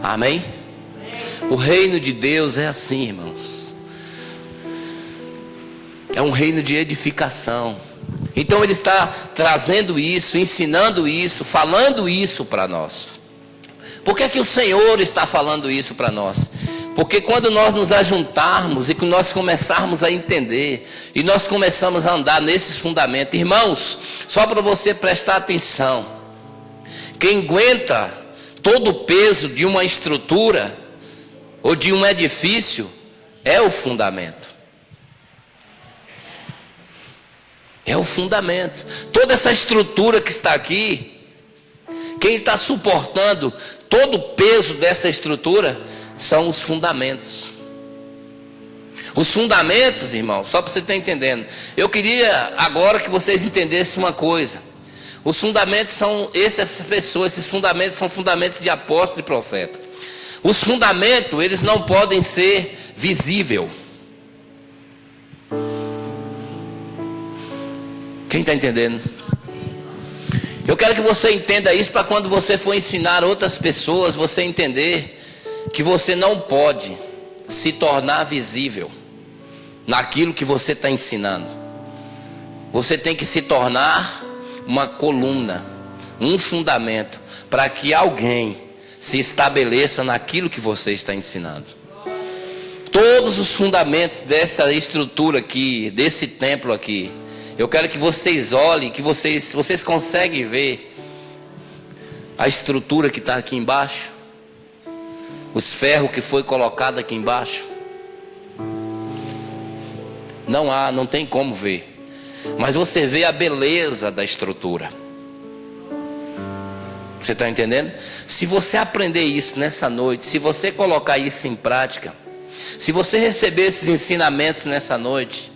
Amém? O reino de Deus é assim, irmãos. É um reino de edificação. Então ele está trazendo isso, ensinando isso, falando isso para nós. Por que é que o Senhor está falando isso para nós? Porque quando nós nos ajuntarmos e que nós começarmos a entender, e nós começamos a andar nesses fundamentos, irmãos, só para você prestar atenção, quem aguenta todo o peso de uma estrutura ou de um edifício é o fundamento. É o fundamento. Toda essa estrutura que está aqui, Quem está suportando todo o peso dessa estrutura são os fundamentos. Os fundamentos, irmão, só para você estar entendendo. Eu queria agora que vocês entendessem uma coisa. Os fundamentos são essas pessoas, esses fundamentos são fundamentos de apóstolo e profeta. Os fundamentos, eles não podem ser visíveis. Quem está entendendo? Eu quero que você entenda isso para quando você for ensinar outras pessoas, você entender que você não pode se tornar visível naquilo que você está ensinando. Você tem que se tornar uma coluna, um fundamento, para que alguém se estabeleça naquilo que você está ensinando. Todos os fundamentos dessa estrutura aqui, desse templo aqui, eu quero que vocês olhem, que vocês conseguem ver a estrutura que está aqui embaixo, os ferros que foi colocado aqui embaixo. Não tem como ver, mas você vê a beleza da estrutura. Você está entendendo? Se você aprender isso nessa noite, se você colocar isso em prática, se você receber esses ensinamentos nessa noite,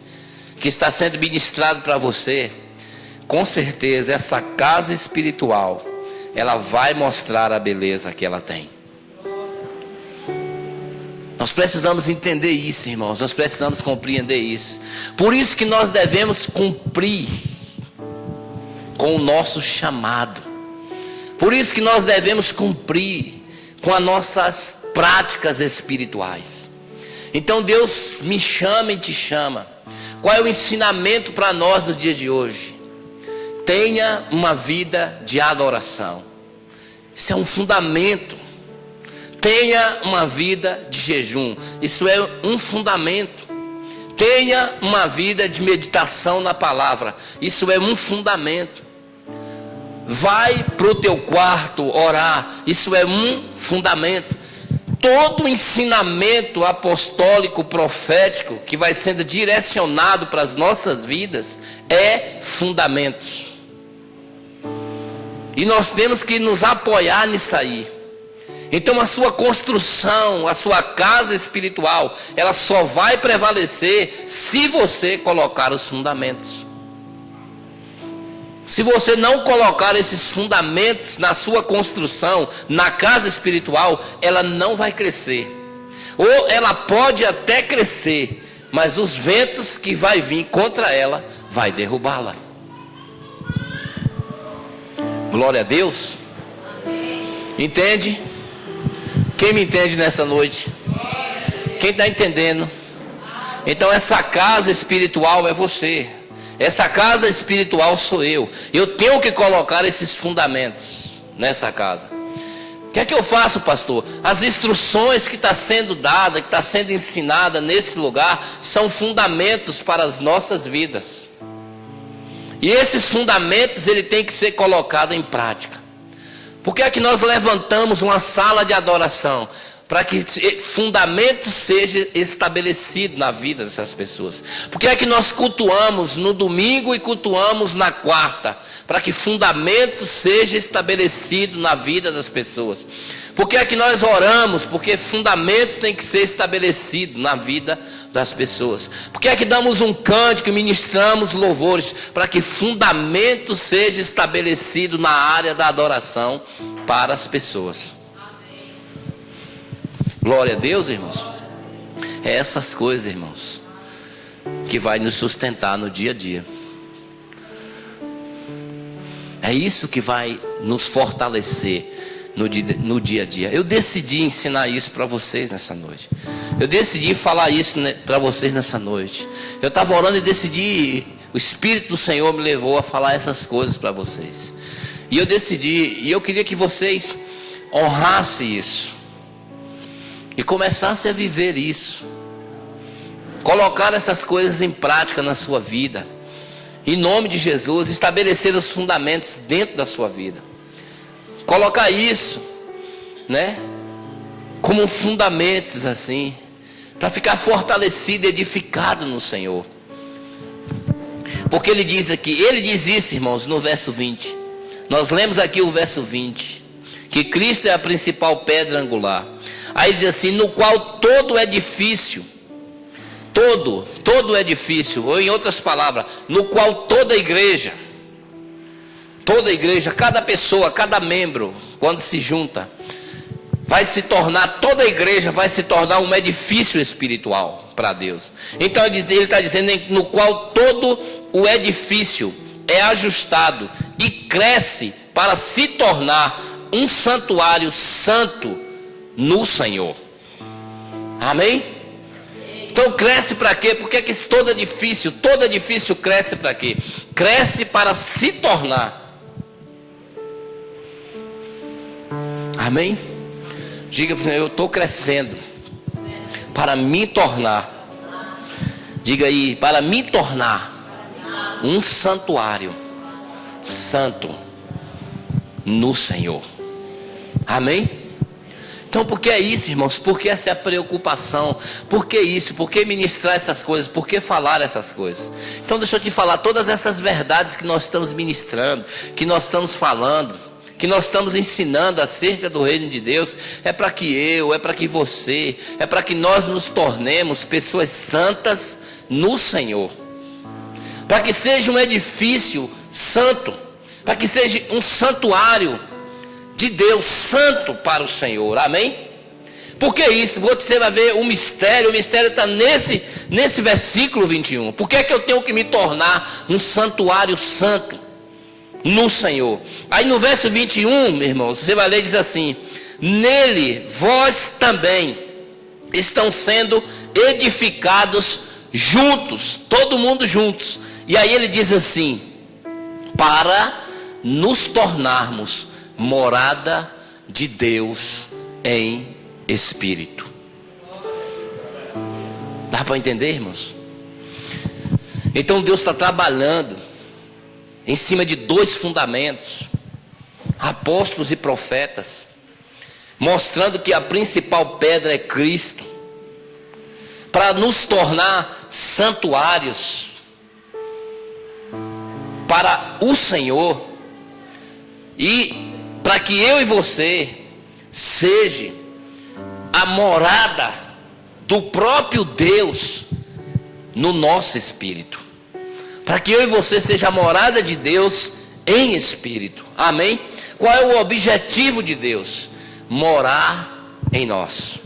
que está sendo ministrado para você, com certeza essa casa espiritual, ela vai mostrar a beleza que ela tem. Nós precisamos entender isso, irmãos. Nós precisamos compreender isso. Por isso que nós devemos cumprir com o nosso chamado. Por isso que nós devemos cumprir com as nossas práticas espirituais. Então Deus me chama e te chama. Qual é o ensinamento para nós nos dias de hoje? Tenha uma vida de adoração. Isso é um fundamento. Tenha uma vida de jejum. Isso é um fundamento. Tenha uma vida de meditação na palavra. Isso é um fundamento. Vai para o teu quarto orar. Isso é um fundamento. Todo o ensinamento apostólico, profético, que vai sendo direcionado para as nossas vidas, é fundamentos. E nós temos que nos apoiar nisso aí. Então a sua construção, a sua casa espiritual, ela só vai prevalecer se você colocar os fundamentos. Se você não colocar esses fundamentos na sua construção, na casa espiritual, ela não vai crescer. Ou ela pode até crescer, mas os ventos que vai vir contra ela, vai derrubá-la. Glória a Deus. Entende? Quem me entende nessa noite? Quem está entendendo? Então essa casa espiritual é você. Essa casa espiritual sou eu. Eu tenho que colocar esses fundamentos nessa casa. O que é que eu faço, pastor? As instruções que está sendo dada, que está sendo ensinada nesse lugar, são fundamentos para as nossas vidas. E esses fundamentos, ele tem que ser colocado em prática. Por que é que nós levantamos uma sala de adoração? Para que fundamento seja estabelecido na vida dessas pessoas. Por que é que nós cultuamos no domingo e cultuamos na quarta? Para que fundamento seja estabelecido na vida das pessoas. Por que é que nós oramos? Porque fundamentos tem que ser estabelecido na vida das pessoas. Por que é que damos um cântico e ministramos louvores? Para que fundamento seja estabelecido na área da adoração para as pessoas. Glória a Deus, irmãos. É essas coisas, irmãos, que vai nos sustentar no dia a dia. É isso que vai nos fortalecer no dia a dia. Eu decidi ensinar isso para vocês nessa noite. Eu decidi falar isso para vocês nessa noite. Eu estava orando e decidi, o Espírito do Senhor me levou a falar essas coisas para vocês. E eu decidi, e eu queria que vocês honrassem isso. E começasse a viver isso. Colocar essas coisas em prática na sua vida. Em nome de Jesus, estabelecer os fundamentos dentro da sua vida. Colocar isso, né? Como fundamentos assim. Para ficar fortalecido, edificado no Senhor. Porque ele diz aqui, ele diz isso, irmãos, no verso 20. Nós lemos aqui o verso 20, que Cristo é a principal pedra angular. Aí diz assim: no qual todo edifício, todo edifício, ou em outras palavras, no qual toda igreja, cada pessoa, cada membro, quando se junta, vai se tornar, toda a igreja vai se tornar um edifício espiritual para Deus. Então ele está dizendo, no qual todo o edifício é ajustado e cresce para se tornar um santuário santo no Senhor. Amém? Então cresce para quê? Porque que todo edifício cresce para quê? Cresce para se tornar. Amém? Diga para o Senhor: eu estou crescendo para me tornar. Diga aí: para me tornar um santuário santo no Senhor. Amém? Então por que é isso, irmãos? Por que essa é a preocupação? Por que isso? Por que ministrar essas coisas? Por que falar essas coisas? Então deixa eu te falar, todas essas verdades que nós estamos ministrando, que nós estamos falando, que nós estamos ensinando acerca do reino de Deus, é para que é para que você, é para que nós nos tornemos pessoas santas no Senhor, para que seja um edifício santo, para que seja um santuário de Deus santo para o Senhor. Amém? Por que isso? Você vai ver o mistério está nesse versículo 21. Por que é que eu tenho que me tornar um santuário santo no Senhor? Aí no verso 21, meu irmão, você vai ler, diz assim: nele vós também estão sendo edificados juntos, todo mundo juntos. E aí ele diz assim: para nos tornarmos morada de Deus em espírito. Dá para entender, irmãos? Então Deus está trabalhando em cima de dois fundamentos: apóstolos e profetas, mostrando que a principal pedra é Cristo, para nos tornar santuários para o Senhor, e para que eu e você seja a morada do próprio Deus no nosso espírito, para que eu e você seja a morada de Deus em espírito. Amém? Qual é o objetivo de Deus? Morar em nós.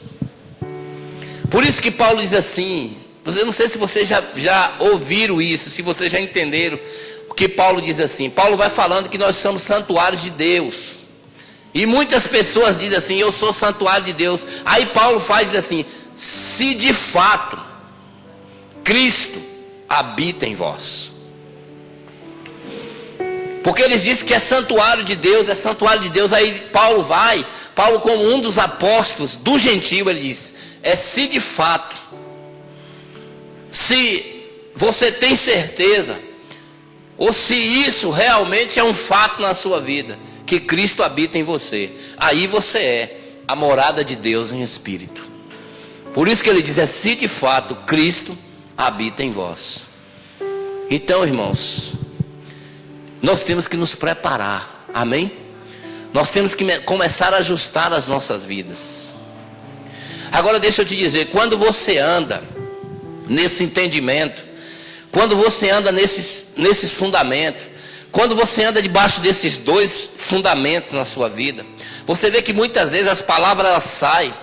Por isso que Paulo diz assim, eu não sei se vocês já ouviram isso, se vocês já entenderam o que Paulo diz assim. Paulo vai falando que nós somos santuários de Deus, e muitas pessoas dizem assim: eu sou santuário de Deus. Aí Paulo diz assim: se de fato Cristo habita em vós. Porque eles dizem que é santuário de Deus, Aí Paulo como um dos apóstolos do gentio, ele diz: se de fato, se você tem certeza, ou se isso realmente é um fato na sua vida, que Cristo habita em você, aí você é a morada de Deus em espírito. Por isso que ele diz: se de fato Cristo habita em vós. Então, irmãos, nós temos que nos preparar. Amém? Nós temos que começar a ajustar as nossas vidas. Agora deixa eu te dizer, quando você anda nesse entendimento, quando você anda nesses fundamentos, quando você anda debaixo desses dois fundamentos na sua vida, você vê que muitas vezes as palavras elas saem,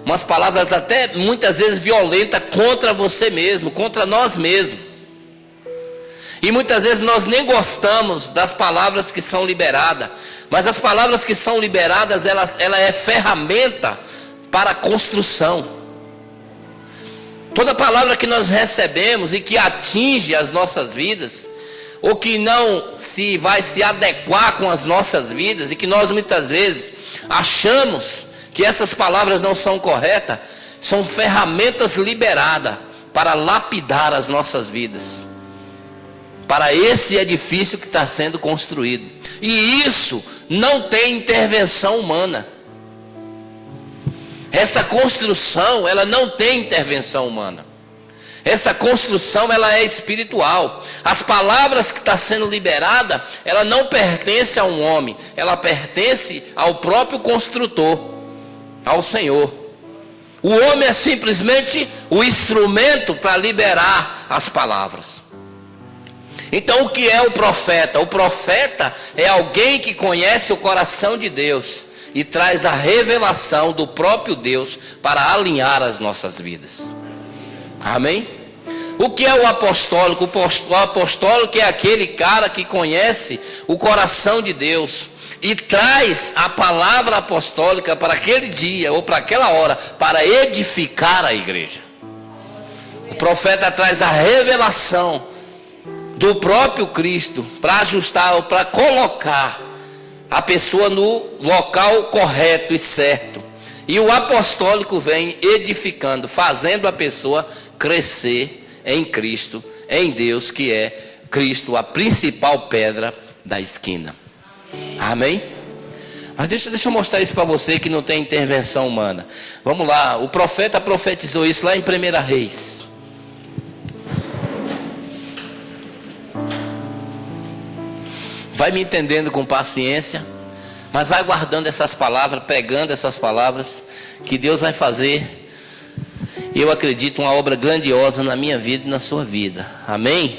umas palavras até muitas vezes violentas contra você mesmo, contra nós mesmos. E muitas vezes nós nem gostamos das palavras que são liberadas, mas as palavras que são liberadas, ela é ferramenta para a construção. Toda palavra que nós recebemos e que atinge as nossas vidas, ou que não vai se adequar com as nossas vidas, e que nós muitas vezes achamos que essas palavras não são corretas, são ferramentas liberadas para lapidar as nossas vidas, para esse edifício que está sendo construído. E isso não tem intervenção humana. Essa construção, ela não tem intervenção humana. Essa construção, ela é espiritual. As palavras que estão sendo liberadas, ela não pertence a um homem, ela pertence ao próprio construtor, ao Senhor. O homem é simplesmente o instrumento para liberar as palavras. Então, o que é o profeta? O profeta é alguém que conhece o coração de Deus e traz a revelação do próprio Deus para alinhar as nossas vidas. Amém? O que é o apostólico? O apostólico é aquele cara que conhece o coração de Deus e traz a palavra apostólica para aquele dia ou para aquela hora, para edificar a igreja. O profeta traz a revelação do próprio Cristo para ajustar ou para colocar a pessoa no local correto e certo. E o apostólico vem edificando, fazendo a pessoa crescer em Cristo, em Deus, que é Cristo, a principal pedra da esquina. Amém? Mas deixa eu mostrar isso para você que não tem intervenção humana. Vamos lá, o profeta profetizou isso lá em 1 Reis. Vai me entendendo com paciência, mas vai guardando essas palavras, pregando essas palavras, que Deus vai fazer, eu acredito, uma obra grandiosa na minha vida e na sua vida. Amém?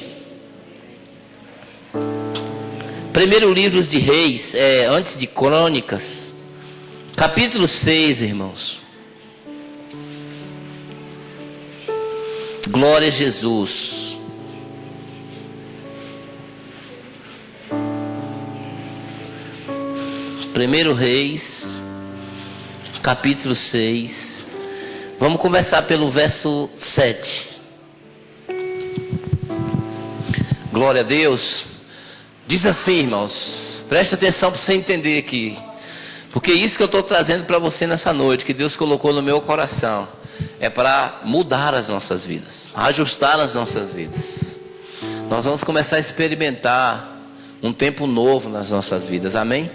Primeiro livro de Reis, antes de Crônicas, capítulo 6, irmãos. Glória a Jesus. Primeiro Reis, capítulo 6. Vamos começar pelo verso 7. Glória a Deus. Diz assim, irmãos, preste atenção para você entender aqui, porque isso que eu estou trazendo para você nessa noite, que Deus colocou no meu coração, é para mudar as nossas vidas, ajustar as nossas vidas. Nós vamos começar a experimentar um tempo novo nas nossas vidas, amém?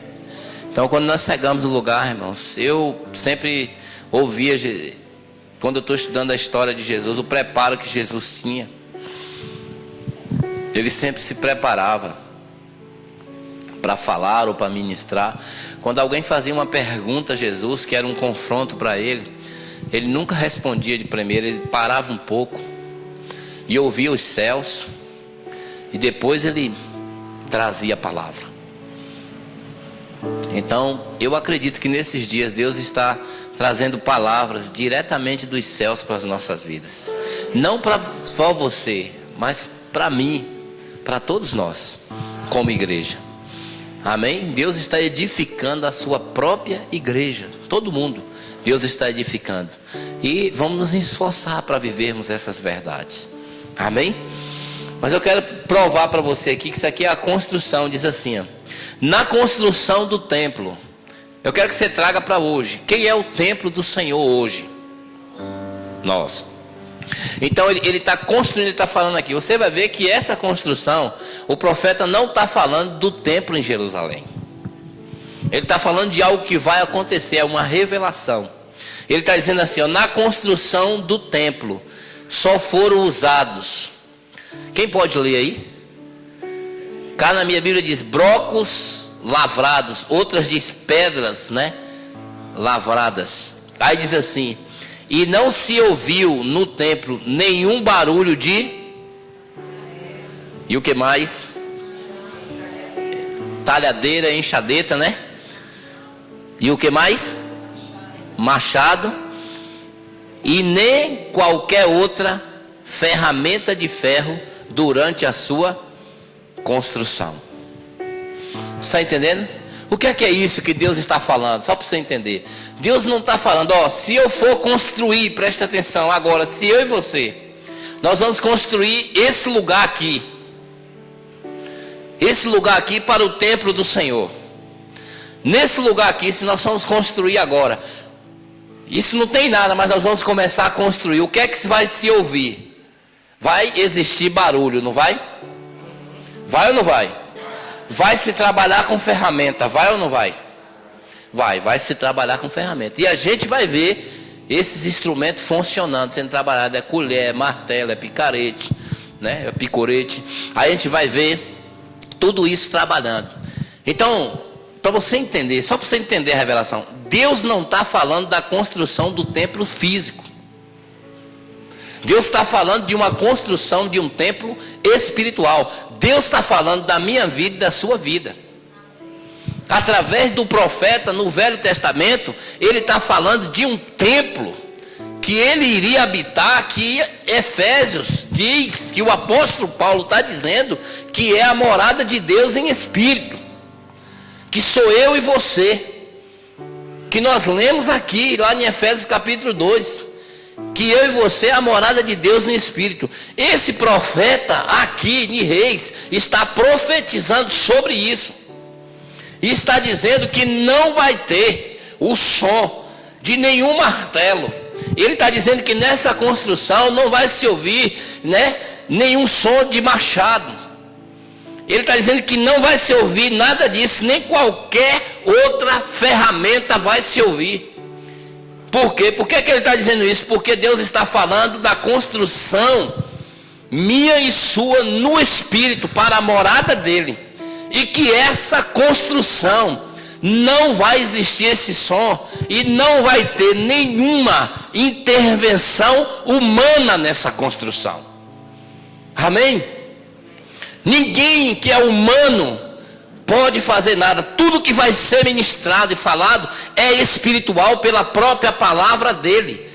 Então, quando nós chegamos no lugar, irmãos, eu sempre ouvia, quando eu estou estudando a história de Jesus, o preparo que Jesus tinha. Ele sempre se preparava para falar ou para ministrar. Quando alguém fazia uma pergunta a Jesus, que era um confronto para ele, ele nunca respondia de primeira, ele parava um pouco e ouvia os céus, e depois ele trazia a palavra. Então, eu acredito que nesses dias Deus está trazendo palavras diretamente dos céus para as nossas vidas. Não para só você, mas para mim, para todos nós, como igreja. Amém? Deus está edificando a sua própria igreja. Todo mundo, Deus está edificando. E vamos nos esforçar para vivermos essas verdades. Amém? Mas eu quero provar para você aqui que isso aqui é a construção. Diz assim, ó, na construção do templo. Eu quero que você traga para hoje. Quem é o templo do Senhor hoje? Nós. Então ele está construindo, ele está falando aqui. Você vai ver que essa construção, o profeta não está falando do templo em Jerusalém. Ele está falando de algo que vai acontecer, é uma revelação. Ele está dizendo assim, ó, na construção do templo só foram usados. Quem pode ler aí? Cá na minha Bíblia diz brocos lavrados, outras diz pedras, né? Lavradas. Aí diz assim, e não se ouviu no templo nenhum barulho de... E o que mais? Talhadeira, enxadeta, né? E o que mais? Machado. E nem qualquer outra ferramenta de ferro durante a sua construção. Está entendendo? O que é isso que Deus está falando? Só para você entender. Deus não está falando, ó, se eu for construir, presta atenção agora, se eu e você, nós vamos construir esse lugar aqui. Esse lugar aqui para o templo do Senhor. Nesse lugar aqui, se nós vamos construir agora, isso não tem nada, mas nós vamos começar a construir. O que é que vai se ouvir? Vai existir barulho, não vai? Vai ou não vai? Vai se trabalhar com ferramenta, vai ou não vai? Vai se trabalhar com ferramenta. E a gente vai ver esses instrumentos funcionando, sendo trabalhado, é colher, é martelo, é picarete, né? É picorete. Aí a gente vai ver tudo isso trabalhando. Então, para você entender, só para você entender a revelação, Deus não está falando da construção do templo físico. Deus está falando de uma construção de um templo espiritual. Deus está falando da minha vida e da sua vida. Através do profeta no Velho Testamento, ele está falando de um templo que ele iria habitar, que Efésios diz, que o apóstolo Paulo está dizendo, que é a morada de Deus em espírito, que sou eu e você, que nós lemos aqui, lá em Efésios capítulo 2, que eu e você é a morada de Deus em espírito. Esse profeta aqui em Reis está profetizando sobre isso, e está dizendo que não vai ter o som de nenhum martelo. Ele está dizendo que nessa construção não vai se ouvir, né, nenhum som de machado. Ele está dizendo que não vai se ouvir nada disso, nem qualquer outra ferramenta vai se ouvir. Por quê? Por que ele está dizendo isso? Porque Deus está falando da construção minha e sua no Espírito, para a morada dele. E que essa construção não vai existir esse som, e não vai ter nenhuma intervenção humana nessa construção. Amém? Ninguém que é humano pode fazer nada. Tudo que vai ser ministrado e falado é espiritual pela própria palavra dele.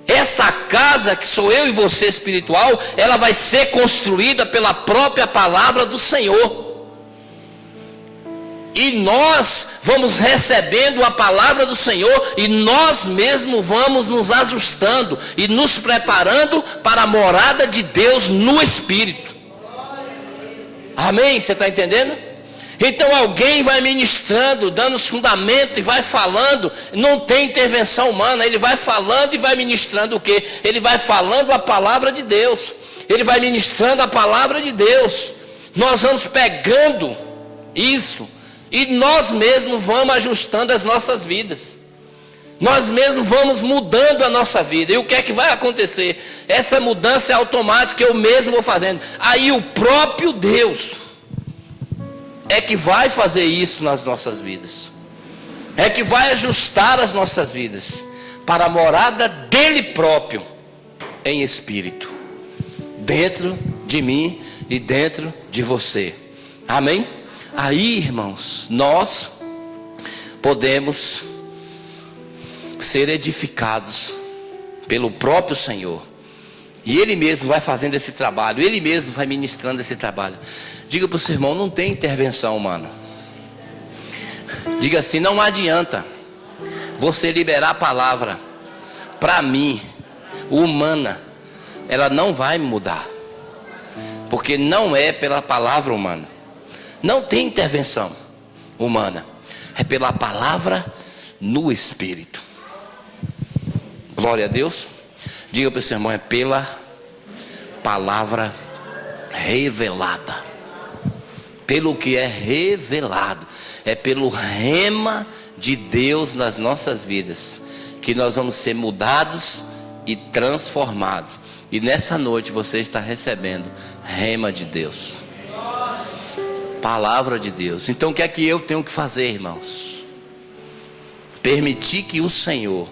Essa casa que sou eu e você espiritual, ela vai ser construída pela própria palavra do Senhor. E nós vamos recebendo a palavra do Senhor, e nós mesmos vamos nos ajustando e nos preparando para a morada de Deus no Espírito. Amém? Você está entendendo? Então alguém vai ministrando, dando os fundamentos e vai falando. Não tem intervenção humana. Ele vai falando e vai ministrando o quê? Ele vai falando a palavra de Deus. Ele vai ministrando a palavra de Deus. Nós vamos pegando isso e nós mesmos vamos ajustando as nossas vidas. Nós mesmos vamos mudando a nossa vida. E o que é que vai acontecer? Essa mudança é automática, eu mesmo vou fazendo. Aí o próprio Deus é que vai fazer isso nas nossas vidas. É que vai ajustar as nossas vidas para a morada dele próprio em espírito, dentro de mim e dentro de você. Amém? Aí, irmãos, nós podemos ser edificados pelo próprio Senhor. E Ele mesmo vai fazendo esse trabalho, Ele mesmo vai ministrando esse trabalho. Diga para o seu irmão, não tem intervenção humana. Diga assim, não adianta você liberar a palavra para mim, humana, ela não vai mudar, porque não é pela palavra humana. Não tem intervenção humana, é pela palavra no Espírito. Glória a Deus. Diga para o seu irmão, é pela palavra revelada. Pelo que é revelado. É pelo rema de Deus nas nossas vidas que nós vamos ser mudados e transformados. E nessa noite você está recebendo rema de Deus, palavra de Deus. Então o que é que eu tenho que fazer, irmãos? Permitir que o Senhor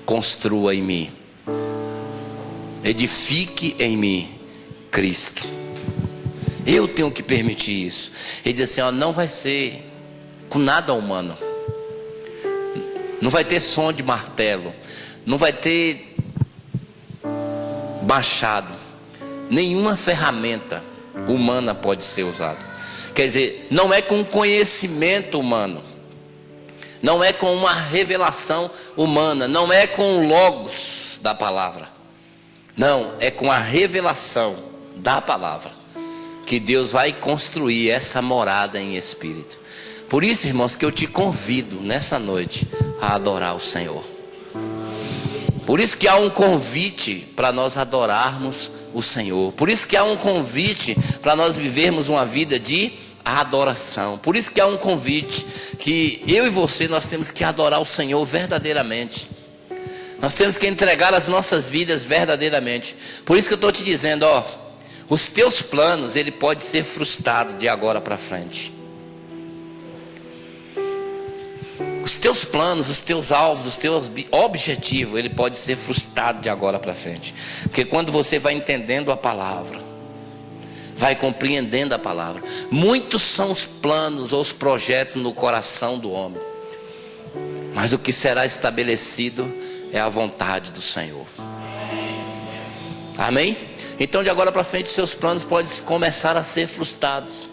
construa em mim, edifique em mim Cristo. Eu tenho que permitir isso. Ele diz assim, ó, não vai ser com nada humano. Não vai ter som de martelo, não vai ter machado, nenhuma ferramenta humana pode ser usada. Quer dizer, não é com conhecimento humano, não é com uma revelação humana, não é com o logos da palavra. Não, é com a revelação da palavra que Deus vai construir essa morada em espírito. Por isso, irmãos, que eu te convido nessa noite a adorar o Senhor. Por isso que há um convite para nós adorarmos o Senhor. Por isso que há um convite para nós vivermos uma vida de adoração. Por isso que há um convite que eu e você, nós temos que adorar o Senhor verdadeiramente. Nós temos que entregar as nossas vidas verdadeiramente. Por isso que eu estou te dizendo, os teus planos, ele pode ser frustrado de agora para frente. Os teus planos, os teus alvos, os teus objetivos, ele pode ser frustrado de agora para frente. Porque quando você vai entendendo a palavra, vai compreendendo a palavra, muitos são os planos ou os projetos no coração do homem, mas o que será estabelecido é a vontade do Senhor. Amém? Então de agora para frente seus planos podem começar a ser frustrados.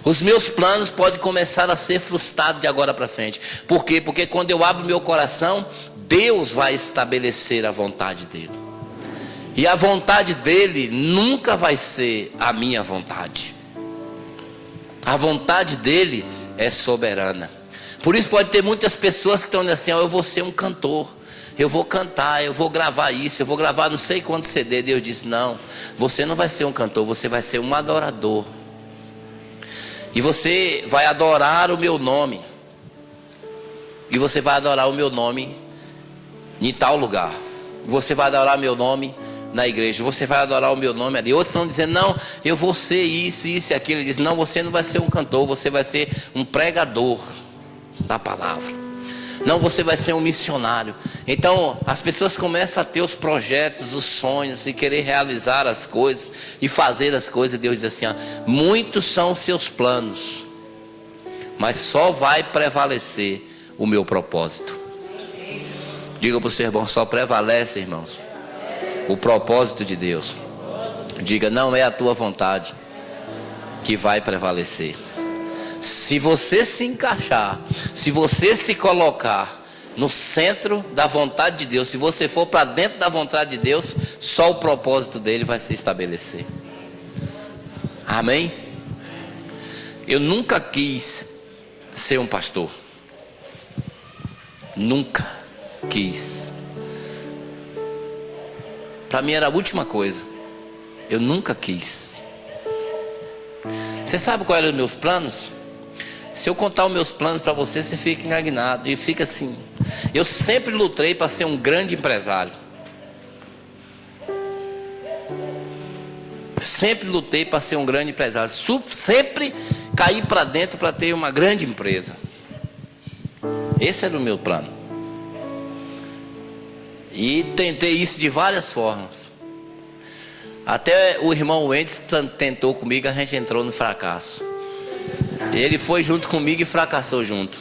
Os meus planos podem começar a ser frustrados de agora para frente. Por quê? Porque quando eu abro meu coração, Deus vai estabelecer a vontade dele. E a vontade dele nunca vai ser a minha vontade. A vontade dele é soberana. Por isso pode ter muitas pessoas que estão dizendo assim, eu vou ser um cantor, eu vou cantar, eu vou gravar isso, eu vou gravar não sei quantos CD. Deus disse, não, você não vai ser um cantor, você vai ser um adorador. E você vai adorar o meu nome. E você vai adorar o meu nome em tal lugar. Você vai adorar o meu nome na igreja. Você vai adorar o meu nome ali. Outros estão dizendo, não, eu vou ser isso, isso e aquilo. Ele diz, não, você não vai ser um cantor, você vai ser um pregador da palavra. Não, você vai ser um missionário. Então as pessoas começam a ter os projetos, os sonhos, e querer realizar as coisas e fazer as coisas. Deus diz assim, muitos são os seus planos, mas só vai prevalecer o meu propósito. Diga para o seu irmão, só prevalece, irmãos, o propósito de Deus. Diga, não é a tua vontade que vai prevalecer. Se você se encaixar, se você se colocar no centro da vontade de Deus, se você for para dentro da vontade de Deus, só o propósito dele vai se estabelecer. Amém? Eu nunca quis ser um pastor. Nunca quis. Para mim era a última coisa. Eu nunca quis. Você sabe quais eram os meus planos? Se eu contar os meus planos para você, você fica indignado e fica assim. Eu sempre lutei para ser um grande empresário. Sempre lutei para ser um grande empresário. Sempre caí para dentro para ter uma grande empresa. Esse era o meu plano. E tentei isso de várias formas. Até o irmão Wendes tentou comigo, a gente entrou no fracasso. Ele foi junto comigo e fracassou junto.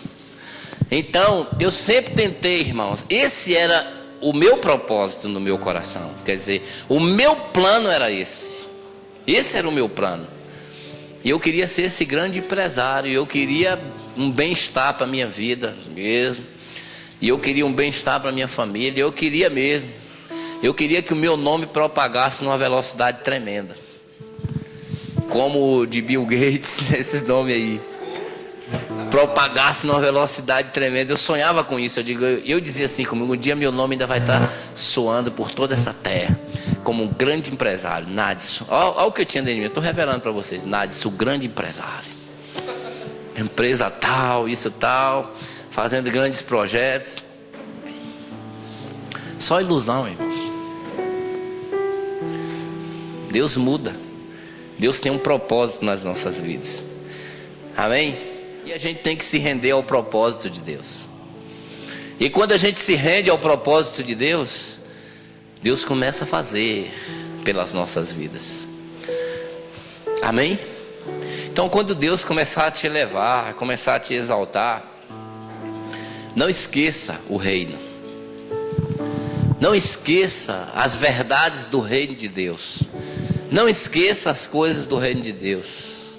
Então, eu sempre tentei, irmãos. Esse era o meu propósito no meu coração. Quer dizer, o meu plano era esse. Esse era o meu plano. E eu queria ser esse grande empresário. Eu queria um bem-estar para a minha vida mesmo. E eu queria um bem-estar para a minha família. Eu queria mesmo. Eu queria que o meu nome propagasse numa velocidade tremenda. Como o de Bill Gates, esses nomes aí. Propagasse numa velocidade tremenda. Eu sonhava com isso. Eu dizia assim comigo, um dia meu nome ainda vai estar soando por toda essa terra. Como um grande empresário, Nadson. Olha o que eu tinha dentro de mim. Eu estou revelando para vocês. Nadson, o grande empresário. Empresa tal, isso tal. Fazendo grandes projetos. Só ilusão, irmãos. Deus muda. Deus tem um propósito nas nossas vidas. Amém? E a gente tem que se render ao propósito de Deus. E quando a gente se rende ao propósito de Deus, Deus começa a fazer pelas nossas vidas. Amém? Então quando Deus começar a te elevar, começar a te exaltar, não esqueça o reino. Não esqueça as verdades do reino de Deus. Não esqueça as coisas do reino de Deus.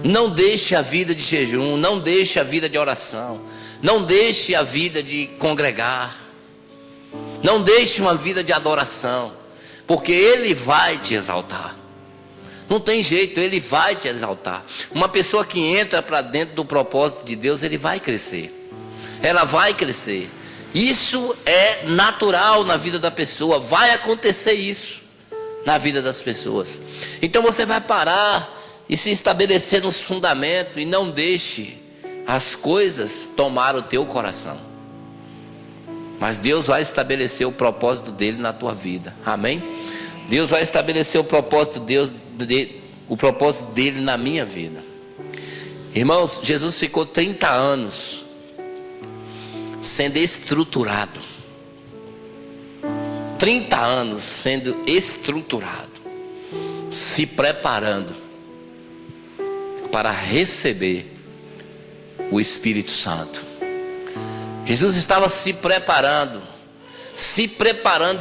Não deixe a vida de jejum, não deixe a vida de oração, não deixe a vida de congregar, não deixe uma vida de adoração, porque Ele vai te exaltar. Não tem jeito, Ele vai te exaltar. Uma pessoa que entra para dentro do propósito de Deus, ele vai crescer. Ela vai crescer. Isso é natural na vida da pessoa. Vai acontecer isso na vida das pessoas. Então você vai parar e se estabelecer nos fundamentos. E não deixe as coisas tomar o teu coração. Mas Deus vai estabelecer o propósito dele na tua vida. Amém? Deus vai estabelecer o propósito dele na minha vida. Irmãos, Jesus ficou 30 anos sendo estruturado. 30 anos sendo estruturado, se preparando para receber o Espírito Santo. Jesus estava se preparando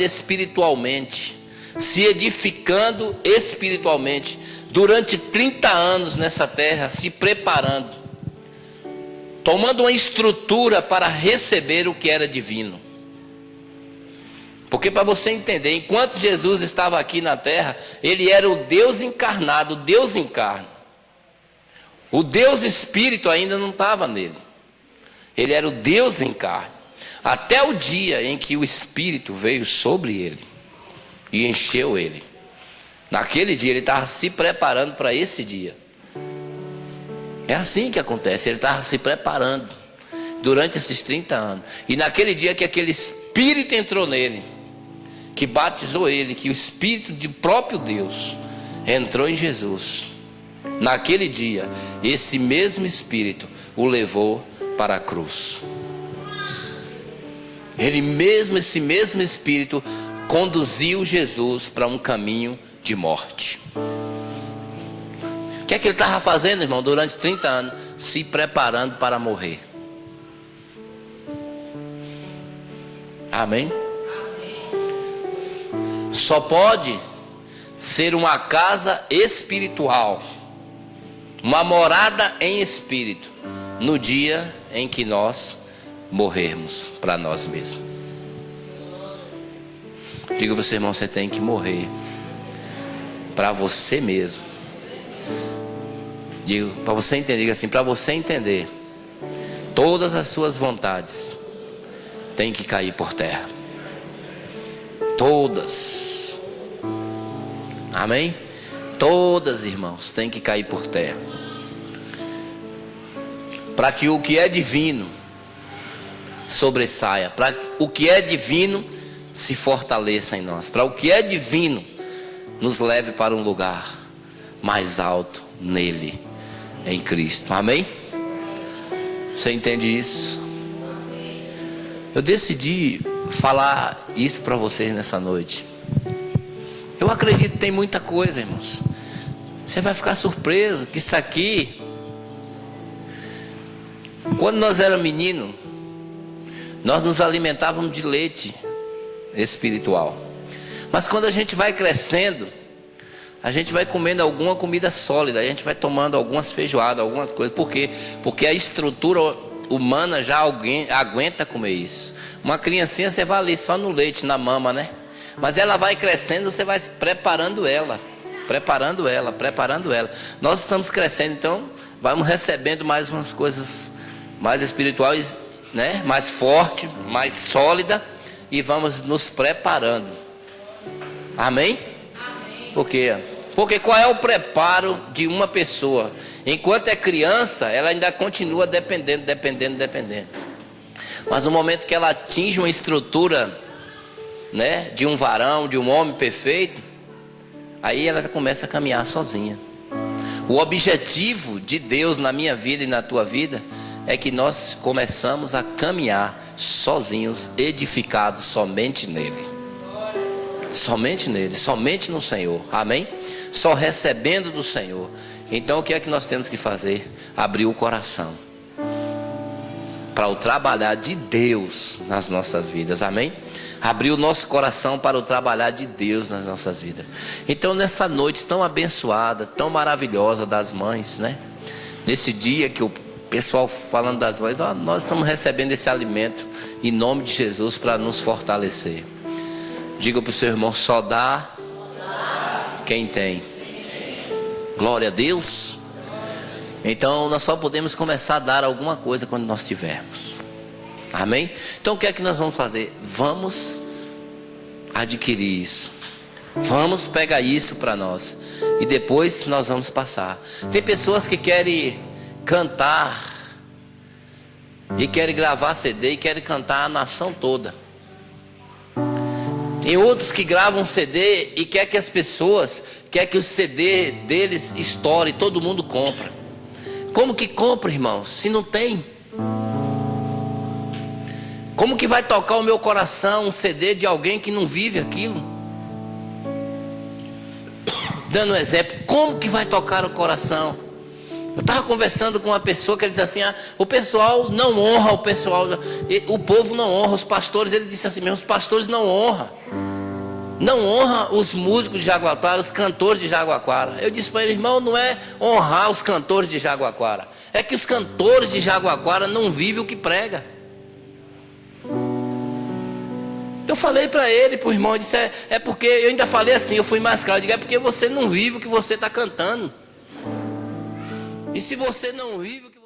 espiritualmente, se edificando espiritualmente, durante 30 anos nessa terra, se preparando, tomando uma estrutura para receber o que era divino. Porque para você entender, enquanto Jesus estava aqui na terra, ele era o Deus encarnado, o Deus encarno. O Deus Espírito ainda não estava nele. Ele era o Deus encarno. Até o dia em que o Espírito veio sobre ele e encheu ele. Naquele dia ele estava se preparando para esse dia. É assim que acontece, ele estava se preparando durante esses 30 anos. E naquele dia que aquele Espírito entrou nele, que batizou ele, que o Espírito de próprio Deus entrou em Jesus, naquele dia, esse mesmo Espírito o levou para a cruz. Esse mesmo Espírito conduziu Jesus para um caminho de morte. O que é que ele estava fazendo, irmão, durante 30 anos? Se preparando para morrer. Amém? Só pode ser uma casa espiritual, uma morada em espírito, no dia em que nós morrermos para nós mesmos. Diga para o seu irmão, você tem que morrer para você mesmo. Digo para você entender, diga assim, para você entender, todas as suas vontades têm que cair por terra. Todas. Amém? Todas, irmãos, têm que cair por terra. Para que o que é divino sobressaia, para o que é divino se fortaleça em nós, para o que é divino nos leve para um lugar mais alto nele, em Cristo. Amém? Você entende isso? Eu decidi falar isso para vocês nessa noite. Eu acredito que tem muita coisa, irmãos. Você vai ficar surpreso que isso aqui, quando nós éramos meninos, nós nos alimentávamos de leite espiritual. Mas quando a gente vai crescendo, a gente vai comendo alguma comida sólida, a gente vai tomando algumas feijoadas, algumas coisas. Por quê? Porque a estrutura humana já aguenta comer isso. Uma criancinha você vai ali só no leite, na mama, né? Mas ela vai crescendo, você vai preparando ela. Nós estamos crescendo, então vamos recebendo mais umas coisas mais espirituais, né? Mais forte, mais sólida, e vamos nos preparando. Amém? Por quê? Porque qual é o preparo de uma pessoa? Enquanto é criança, ela ainda continua dependendo. Mas no momento que ela atinge uma estrutura, né, de um varão, de um homem perfeito, aí ela começa a caminhar sozinha. O objetivo de Deus na minha vida e na tua vida é que nós começamos a caminhar sozinhos, edificados somente nele. Somente nele, somente no Senhor. Amém? Só recebendo do Senhor. Então o que é que nós temos que fazer? Abrir o coração para o trabalhar de Deus nas nossas vidas. Amém? Abrir o nosso coração para o trabalhar de Deus nas nossas vidas. Então nessa noite tão abençoada, tão maravilhosa das mães, né? Nesse dia que o pessoal falando das mães, nós estamos recebendo esse alimento em nome de Jesus para nos fortalecer. Diga para o seu irmão, só dá quem tem. Glória a Deus. Então nós só podemos começar a dar alguma coisa quando nós tivermos. Amém? Então o que é que nós vamos fazer? Vamos adquirir isso. Vamos pegar isso para nós. E depois nós vamos passar. Tem pessoas que querem cantar, e querem gravar CD, e querem cantar a nação toda. Tem outros que gravam CD e quer que as pessoas, quer que o CD deles estoure, todo mundo compra. Como que compra, irmãos, se não tem? Como que vai tocar o meu coração um CD de alguém que não vive aquilo? Dando um exemplo, como que vai tocar o coração? Eu estava conversando com uma pessoa que ele disse assim: o pessoal não honra o povo não honra os pastores. Ele disse assim: os pastores não honram os músicos de Jaguaquara, os cantores de Jaguaquara. Eu disse para ele: irmão, não é honrar os cantores de Jaguaquara, é que os cantores de Jaguaquara não vivem o que prega. Eu falei para ele, para o irmão, eu disse: é porque, eu ainda falei assim, eu fui mais claro, eu digo, é porque você não vive o que você está cantando. E se você não vive o que